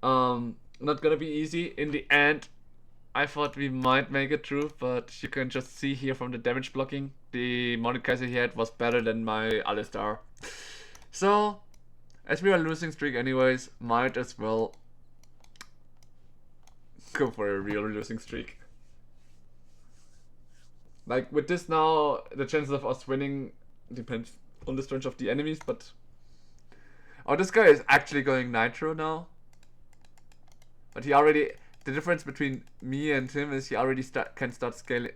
Not gonna be easy. In the end, I thought we might make it through, but you can just see here from the damage blocking, the Mordekaiser he had was better than my Alistar. So, as we are losing streak anyways, might as well go for a real losing streak. Like with this now, the chances of us winning depends on the strength of the enemies, but... Oh, this guy is actually going Nitro now. But he already... The difference between me and him is he already can start scaling,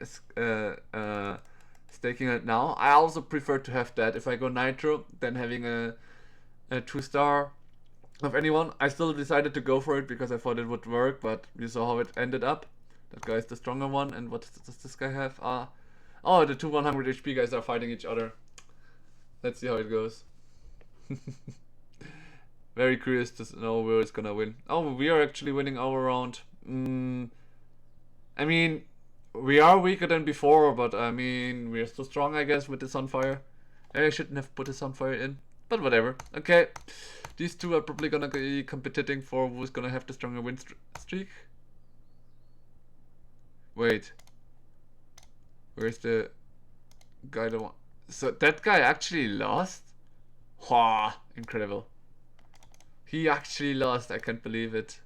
staking it now. I also prefer to have that if I go Nitro than having a 2-star of anyone. I still decided to go for it because I thought it would work, but you saw how it ended up. That guy is the stronger one, and what does this guy have? Oh, the 2 100 HP guys are fighting each other. Let's see how it goes. Very curious to know where it's gonna win. Oh, we are actually winning our round. I mean, we are weaker than before, but I mean, we're still strong, I guess, with the Sunfire. I shouldn't have put the Sunfire in, but whatever. Okay, these two are probably gonna be competing for who's gonna have the stronger win streak. Wait, where's the guy that won? So that guy actually lost? Wow, incredible. He actually lost, I can't believe it.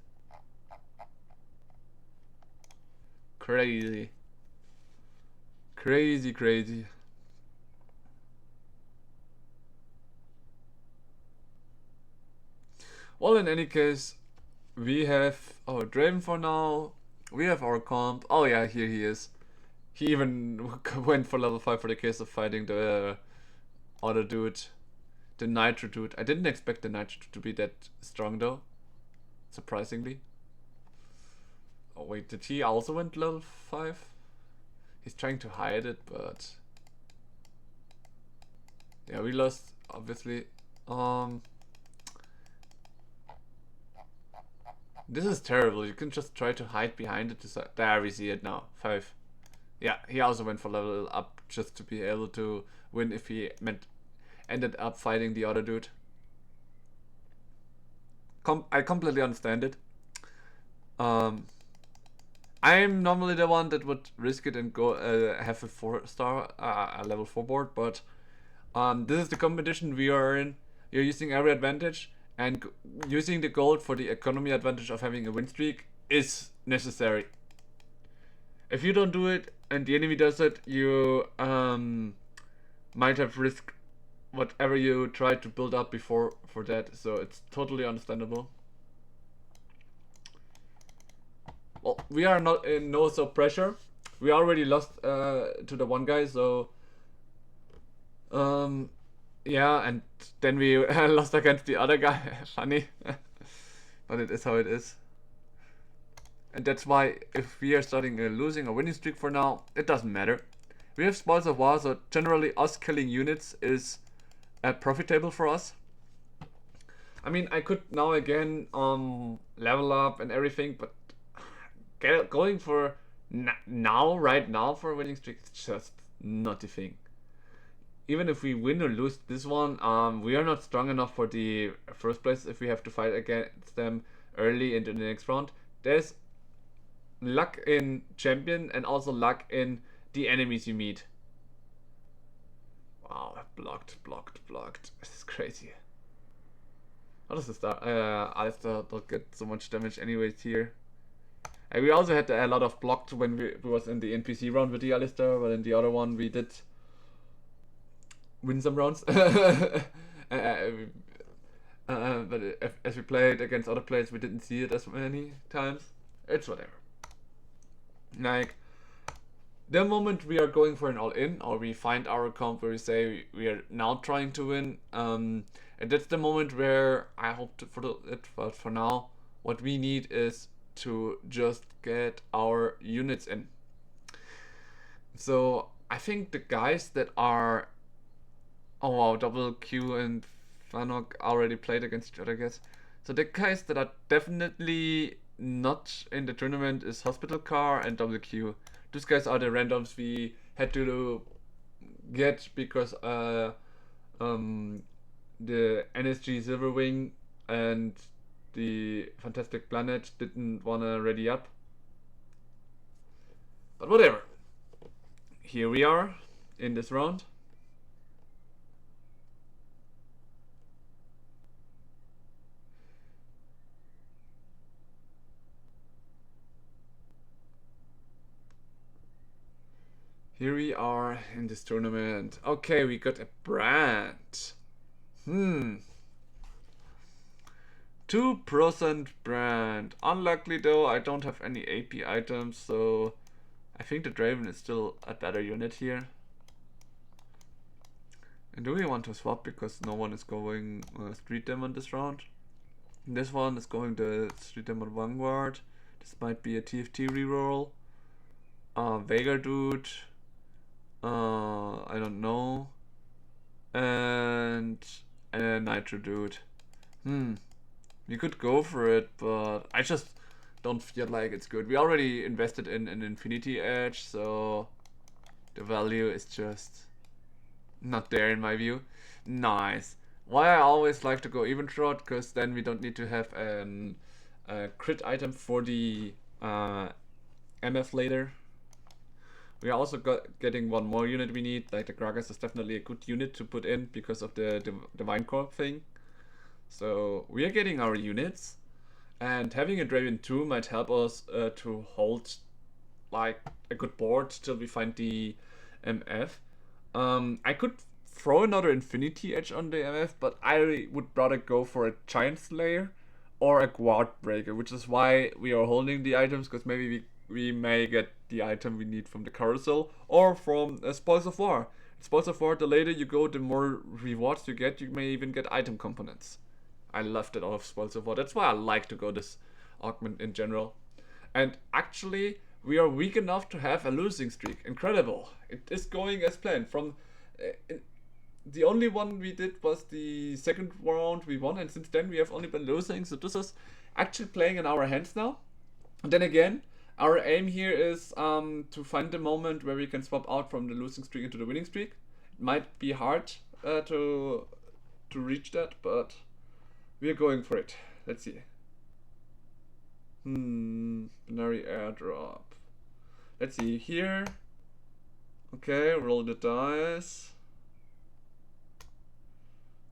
Crazy. Crazy, crazy. Well, in any case, we have our Draven for now. We have our comp. Oh yeah, here he is. He even went for level 5 for the case of fighting the other dude. The Nitro dude. I didn't expect the Nitro to be that strong though. Surprisingly. Oh wait, did he also went level 5? He's trying to hide it, but... Yeah, we lost, obviously. This is terrible. You can just try to hide behind it. There we see it now. 5. Yeah, he also went for level up just to be able to win if he ended up fighting the other dude. I completely understand it. I'm normally the one that would risk it and go have a 4-star, a level 4 board, but this is the competition we are in. You're using every advantage, and using the gold for the economy advantage of having a win streak is necessary. If you don't do it and the enemy does it, you might have risked whatever you tried to build up before for that, so it's totally understandable. Well, we are not in no pressure. We already lost to the one guy, so yeah, and then we lost against the other guy. Funny, but it is how it is. And that's why if we are starting a losing or winning streak for now, it doesn't matter. We have Spoils of War, so generally us killing units is profitable for us. I mean, I could now again level up and everything, but going for right now for a winning streak is just not the thing. Even if we win or lose this one, we are not strong enough for the first place if we have to fight against them early into the next round. There's luck in champion and also luck in the enemies you meet. Wow, blocked. This is crazy. How does this start? Alistair don't get so much damage anyways here. And we also had a lot of blocked when we was in the NPC round with the Alistair, but in the other one we did win some rounds. But as we played against other players, we didn't see it as many times. It's whatever. Like, the moment we are going for an all-in, or we find our comp where we say we are now trying to win, and that's the moment where I hope to, but for now, what we need is to just get our units in. So I think the guys that are, oh wow, double Q and Fanok already played against each other, I guess. So the guys that are definitely not in the tournament is Hospital Car and double Q. These guys are the randoms we had to get because the NSG Silverwing and the Fantastic Planet didn't wanna ready up. But whatever. Here we are in this round. Here we are in this tournament. Okay, we got a brand. 2% brand. Unluckily though, I don't have any AP items, so I think the Draven is still a better unit here. And do we want to swap because no one is going Street Demon this round? This one is going the Street Demon Vanguard. This might be a TFT reroll. Vega Dude. I don't know. And a Nitro Dude. We could go for it, but I just don't feel like it's good. We already invested in an Infinity Edge, so the value is just not there in my view. Nice. Why I always like to go even short, because then we don't need to have a crit item for the MF later. We are also getting one more unit we need. Like the Gragas is definitely a good unit to put in because of the Divine Corp thing. So we are getting our units, and having a Draven 2 might help us to hold like a good board till we find the MF. I could throw another Infinity Edge on the MF, but I would rather go for a Giant Slayer or a Guard Breaker, which is why we are holding the items, because maybe we may get the item we need from the carousel or from Spoils of War. Spoils of War, the later you go, the more rewards you get. You may even get item components. I loved it out of Spoils of War. That's why I like to go this augment in general. And actually, we are weak enough to have a losing streak. Incredible. It is going as planned. From the only one we did was the second round we won, and since then we have only been losing. So this is actually playing in our hands now. And then again, our aim here is to find the moment where we can swap out from the losing streak into the winning streak. It might be hard to reach that, but we are going for it. Let's see. Binary airdrop. Let's see here. Okay, roll the dice.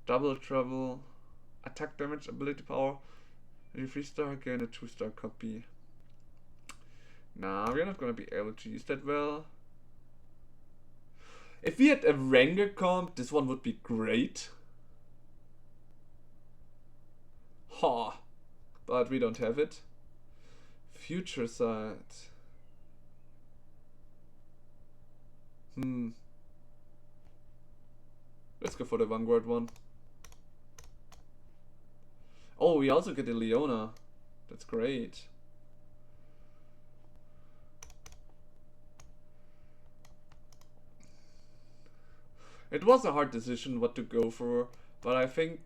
Double trouble. Attack damage, ability power. A 3-star, again a 2-star copy. Nah, we're not gonna be able to use that well. If we had a Ranger comp, this one would be great. Ha! But we don't have it. Future Sight. Let's go for the Vanguard one. Oh, we also get the Leona. That's great. It was a hard decision what to go for, but I think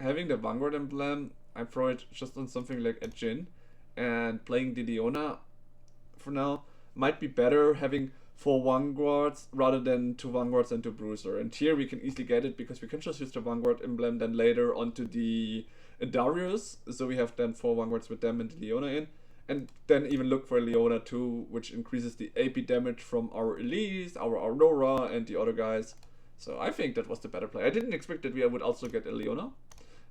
having the Vanguard emblem, I throw it just on something like a Jin, and playing the Leona for now might be better having 4 Vanguards rather than 2 Vanguards and 2 Bruiser. And here we can easily get it because we can just use the Vanguard emblem then later onto the Darius, so we have then 4 Vanguards with them and the Leona in. And then even look for Leona too, which increases the AP damage from our Elise, our Aurora, and the other guys. So I think that was the better play. I didn't expect that we would also get a Leona,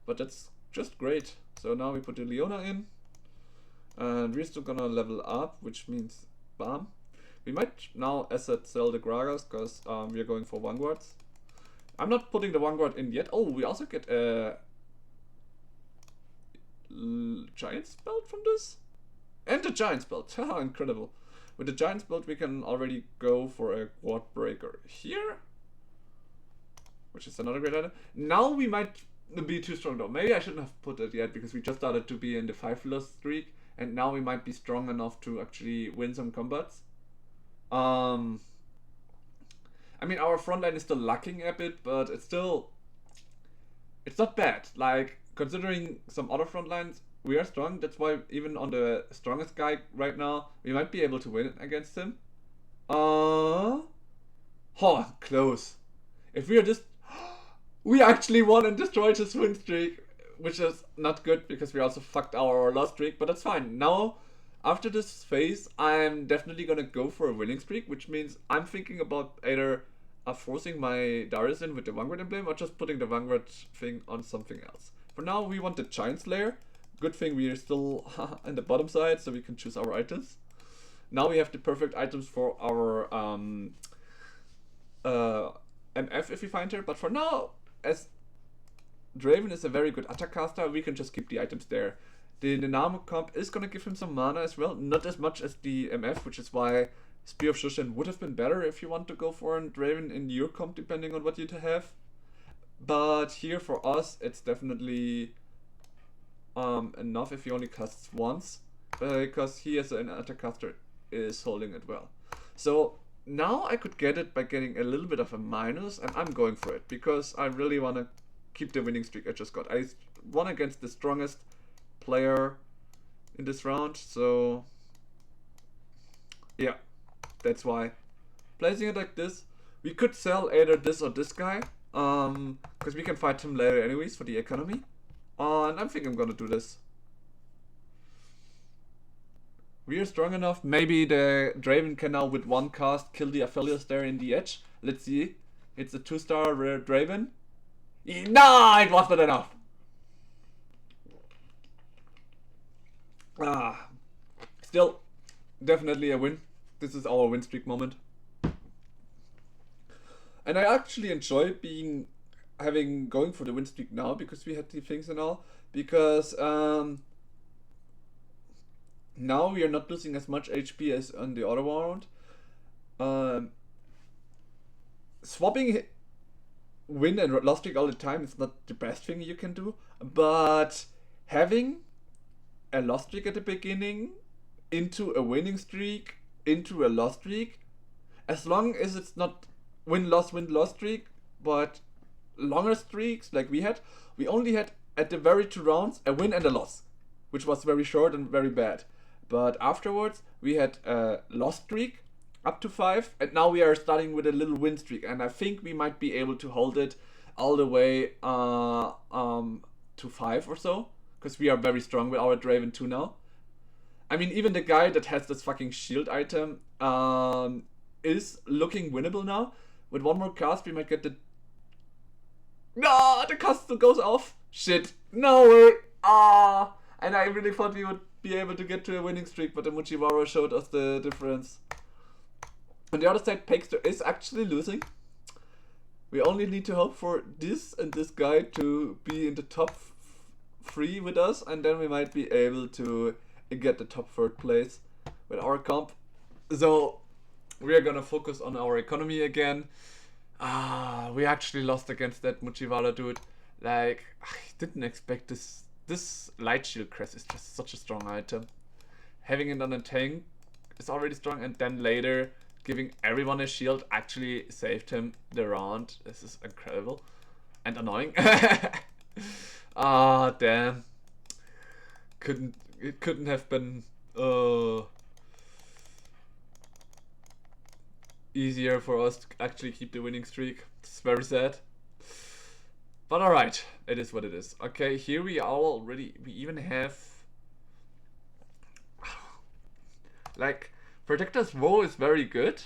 but that's just great. So now we put the Leona in, and we're still gonna level up, which means bam. We might now asset sell the Gragas, because we're going for Vanguards. I'm not putting the Vanguard in yet. Oh, we also get a Giant's Belt from this? And the Giant's Belt, haha, incredible. With the Giant's Belt we can already go for a Quad Breaker here, which is another great item. Now we might be too strong though. Maybe I shouldn't have put it yet, because we just started to be in the 5-loss streak, and now we might be strong enough to actually win some combats. I mean, our front line is still lacking a bit, but it's not bad. Like, considering some other front lines, we are strong. That's why even on the strongest guy right now, we might be able to win against him. Oh, close. If we are just... we actually won and destroyed his win streak, which is not good because we also fucked our loss streak, but that's fine. Now, after this phase, I'm definitely gonna go for a winning streak, which means I'm thinking about either forcing my Darius in with the Vanguard emblem or just putting the Vanguard thing on something else. For now, we want the Giant Slayer. Good thing we are still on the bottom side, so we can choose our items. Now we have the perfect items for our MF if we find her, but for now, as Draven is a very good attack caster, we can just keep the items there. The Dynamo comp is gonna give him some mana as well, not as much as the MF, which is why Spear of Shushan would have been better if you want to go for a Draven in your comp, depending on what you have. But here for us, it's definitely enough if he only casts once, because he as an attack caster is holding it well. So now I could get it by getting a little bit of a minus, and I'm going for it because I really want to keep the winning streak I just got. I won against the strongest player in this round, so yeah, that's why. Placing it like this, we could sell either this or this guy, because we can fight him later anyways for the economy. And I think I'm gonna do this. We are strong enough. Maybe the Draven can now with one cast kill the Aphelios there in the edge. Let's see. It's a 2-star rare Draven. No, it was not enough. Still, definitely a win. This is our win streak moment. And I actually enjoy going for the win streak now, because we had the things and all, because now we are not losing as much HP as on the other round. Swapping win and loss streak all the time is not the best thing you can do, but having a loss streak at the beginning into a winning streak into a loss streak, as long as it's not win loss streak, but longer streaks like we only had at the very 2 rounds a win and a loss, which was very short and very bad. But afterwards we had a loss streak up to 5, and now we are starting with a little win streak, and I think we might be able to hold it all the way to 5 or so, because we are very strong with our Draven 2 now. I mean, even the guy that has this fucking shield item is looking winnable now. With one more cast we might get the... No, the cast still goes off. Shit. No way. And I really thought we would be able to get to a winning streak, but the Mujiwara showed us the difference. On the other side, Pakester is actually losing. We only need to hope for this and this guy to be in the top 3 with us, and then we might be able to get the top 3rd place with our comp. So we are gonna focus on our economy again. We actually lost against that Mujiwara dude. Like, I didn't expect this. This Light Shield Crest is just such a strong item. Having it on a tank is already strong, and then later giving everyone a shield actually saved him the round. This is incredible and annoying. Ah, damn. It couldn't have been easier for us to actually keep the winning streak. It's very sad. But alright, it is what it is. Okay, here we are already. We even have like Protector's Woe is very good,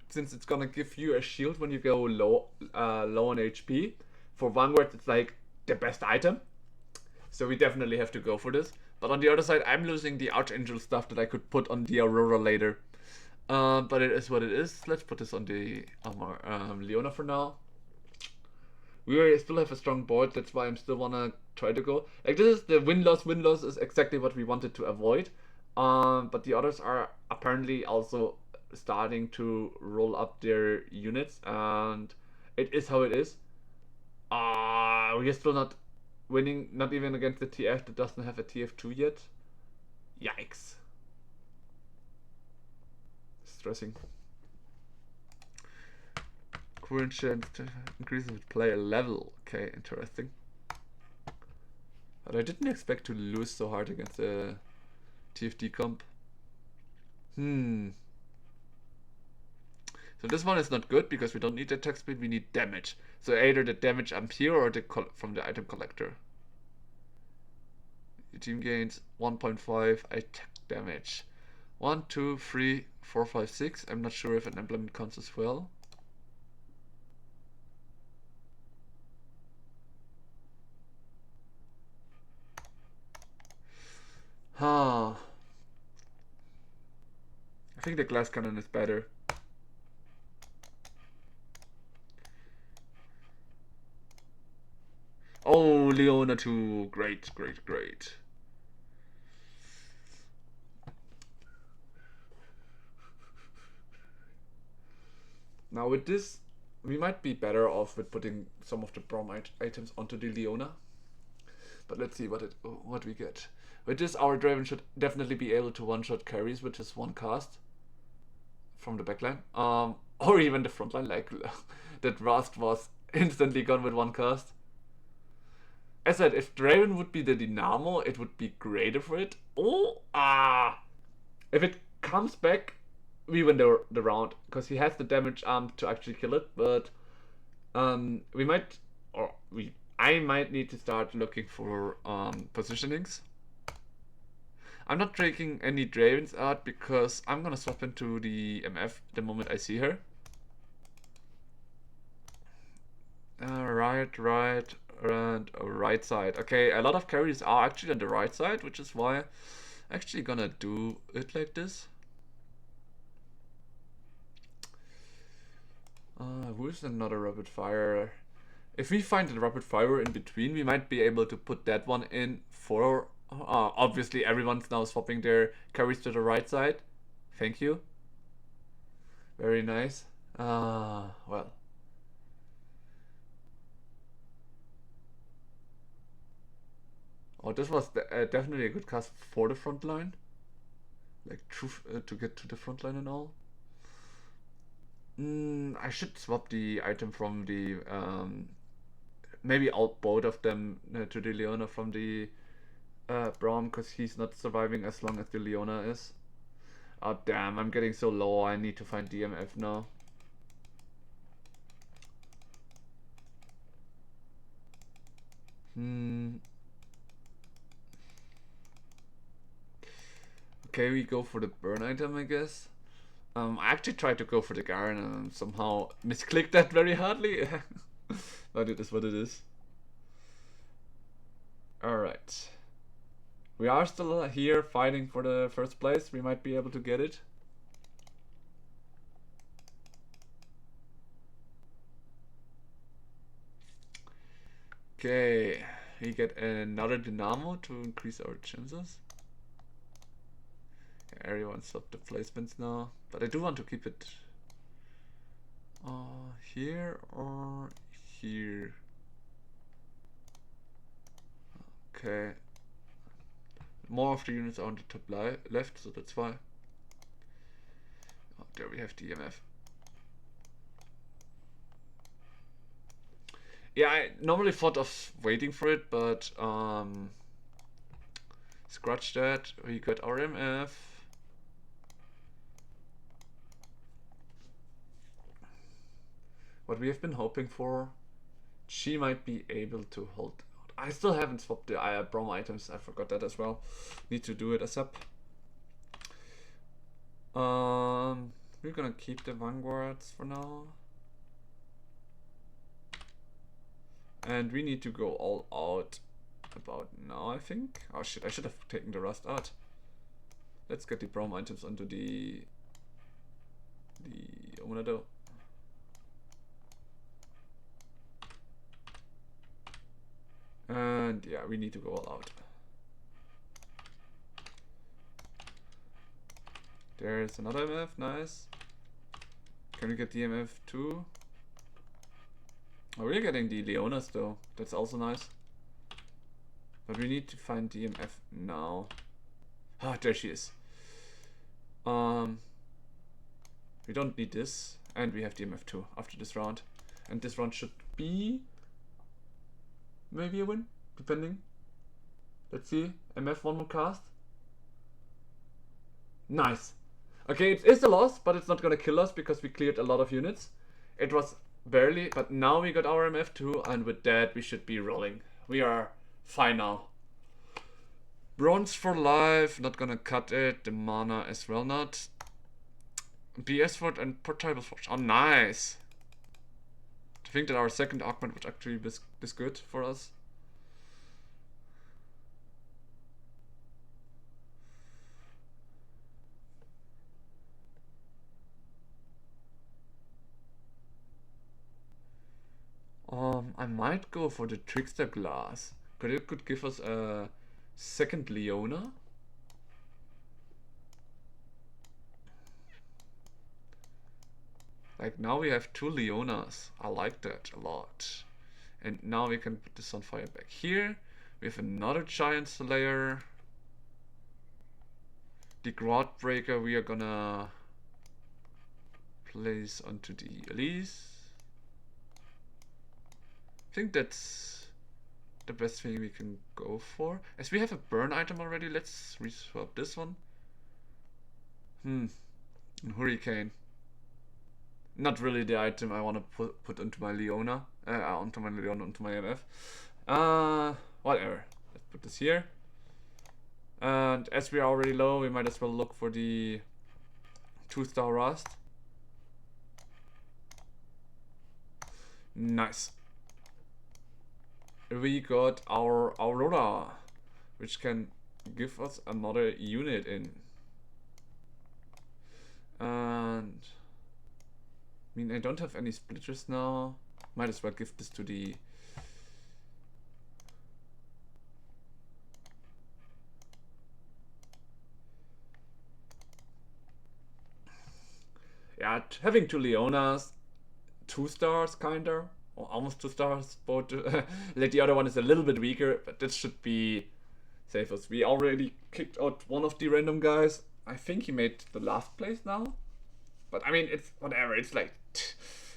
since it's gonna give you a shield when you go low on HP. For Vanguard, it's like the best item, so we definitely have to go for this. But on the other side, I'm losing the Archangel stuff that I could put on the Aurora later. But it is what it is. Let's put this on the Leona for now. We still have a strong board, that's why I'm still wanna try to go. Like, this is the win-loss. Win-loss is exactly what we wanted to avoid. But the others are apparently also starting to roll up their units, and it is how it is. We are still not winning, not even against the TF that doesn't have a TF2 yet. Yikes. Stressing. Current chance to increases with player level. Okay, interesting. But I didn't expect to lose so hard against the TFT comp. So this one is not good because we don't need attack speed, we need damage. So either the damage Ampere or the from the item collector. Your team gains 1.5 attack damage. 1, 2, 3, 4, 5, 6. I'm not sure if an implement counts as well. Huh. I think the glass cannon is better. Oh, Leona too. Great, great, great. Now with this, we might be better off with putting some of the Brom items onto the Leona. But let's see what we get. With this, our Draven should definitely be able to one-shot carries with just one cast from the backline. Or even the frontline, like that Rust was instantly gone with one cast. As I said, if Draven would be the Dynamo, it would be greater for it. If it comes back, we win the round, because he has the damage to actually kill it. But I might need to start looking for positionings. I'm not taking any Dravens out because I'm gonna swap into the MF the moment I see her. Right side. Okay, a lot of carries are actually on the right side, which is why I'm actually gonna do it like this. Who's another rapid fire? If we find a rapid fire in between, we might be able to put that one in for. Obviously, everyone's now swapping their carries to the right side. Thank you. Very nice. Well. Oh, this was definitely a good cast for the front line. Like, to get to the front line and all. I should swap the item from the maybe out both of them to the Leona from the Braum, because he's not surviving as long as the Leona is. Oh damn, I'm getting so low, I need to find DMF now. Okay, we go for the burn item, I guess. I actually tried to go for the Garen and somehow misclicked that very hardly. But it is what it is. Alright. We are still here fighting for the first place. We might be able to get it. Okay. We get another Dynamo to increase our chances. Everyone stopped the placements now, but I do want to keep it here or here. Okay, more of the units are on the top left, so that's why. there we have the EMF. Yeah, I normally thought of waiting for it, but scratch that. We got our EMF. What we have been hoping for, she might be able to hold out. I still haven't swapped the Brom items. I forgot that as well. Need to do it ASAP. We're gonna keep the Vanguards for now. And we need to go all out about now, I think. Oh shit, I should have taken the Rust out. Let's get the Brom items onto the Omonado. And yeah, we need to go all out. There's another MF, nice. Can we get the MF too? Oh, we're getting the Leonas though, that's also nice. But we need to find the MF now. Ah, there she is. We don't need this, and we have the MF too after this round. And this round should be maybe a win, depending. Let's see, MF one more cast. Nice. Okay, it is a loss, but it's not gonna kill us because we cleared a lot of units. It was barely, but now we got our MF2, and with that we should be rolling. We are fine now. Bronze for life, not gonna cut it. The mana as well not. BS Fort and Portable Forge. Oh, nice. I think that our second augment would actually be this good for us. I might go for the Trickster Glass, but it could give us a second Leona. Like now we have 2 Leonas. I like that a lot. And now we can put the Sunfire back here. We have another Giant Slayer. The Groundbreaker we are gonna place onto the Elise. I think that's the best thing we can go for. As we have a burn item already, let's reswap this one. Hurricane. Not really the item I want to put onto my Leona. Onto my MF. Whatever. Let's put this here. And as we are already low, we might as well look for the 2-star Rust. Nice. We got our Aurora, which can give us another unit in. And I mean, I don't have any splitters now. Might as well give this to the having 2 Leonas, 2 stars kinda, or almost 2 stars, but like the other one is a little bit weaker, but this should be safe as we already kicked out one of the random guys. I think he made the last place now, but I mean, it's whatever, it's like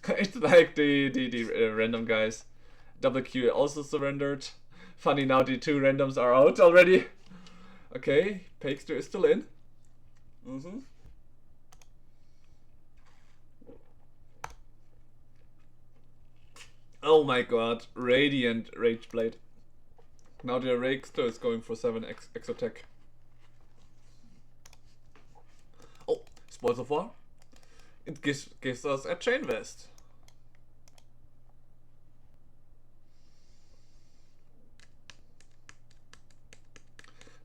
it's like the random guys. Double Q also surrendered. Funny, now the 2 randoms are out already. Okay, Pakester is still in. Oh my god, Radiant Rage Blade. Now the Rakester is going for 7 X attack. Oh, spoils of war. It gives us a Chain Vest.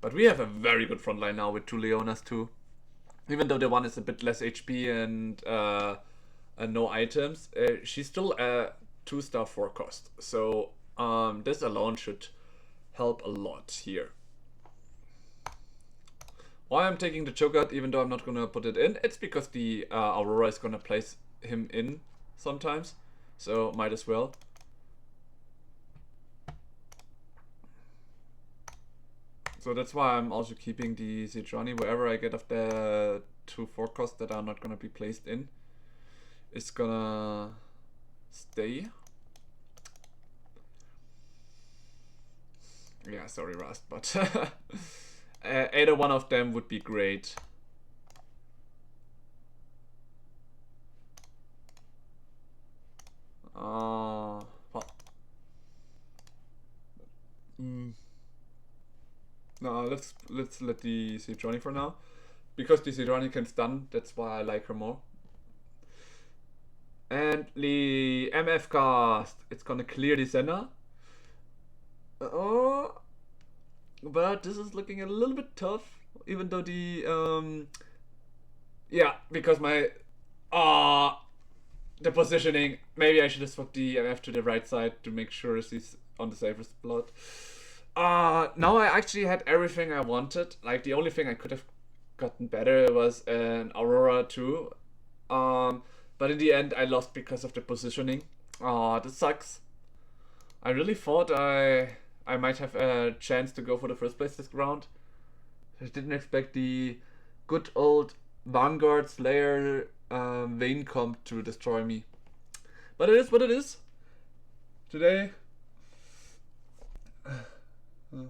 But we have a very good front line now with 2 Leonas too. Even though the one is a bit less HP and no items, she's still a 2-star 4 cost. So this alone should help a lot here. Why I'm taking the Cho'Gath, even though I'm not gonna put it in, it's because the Aurora is gonna place him in sometimes. So might as well. So that's why I'm also keeping the Sejuani wherever I get of the 2 forecasts that are not gonna be placed in is gonna stay. Yeah, sorry Rust, but either one of them would be great. Well. No, let's let the Sejuani for now. Because the Sejuani can stun, that's why I like her more. And the MF cast, it's gonna clear the Senna. Oh, but this is looking a little bit tough, even though the yeah, because my the positioning, maybe I should have swapped the MF to the right side to make sure she's on the safest spot. Now I actually had everything I wanted. Like the only thing I could have gotten better was an Aurora too. But in the end I lost because of the positioning. This sucks. I really thought I might have a chance to go for the first place this round. I didn't expect the good old Vanguard Slayer Vayne comp to destroy me. But it is what it is. Today. Yeah.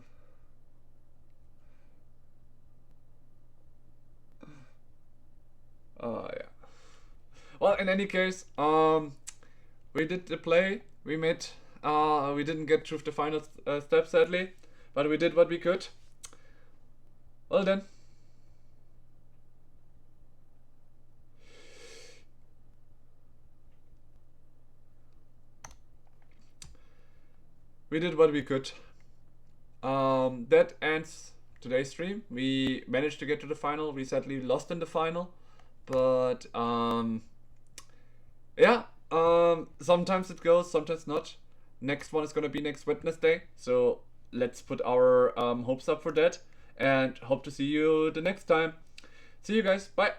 Well, in any case, we did the play. We made. We didn't get through the final step, sadly, but we did what we could. Well then. We did what we could. That ends today's stream. We managed to get to the final. We sadly lost in the final, but yeah. Sometimes it goes, sometimes not. Next one is gonna be next Wednesday, so let's put our hopes up for that, and hope to see you the next time. See you guys. Bye.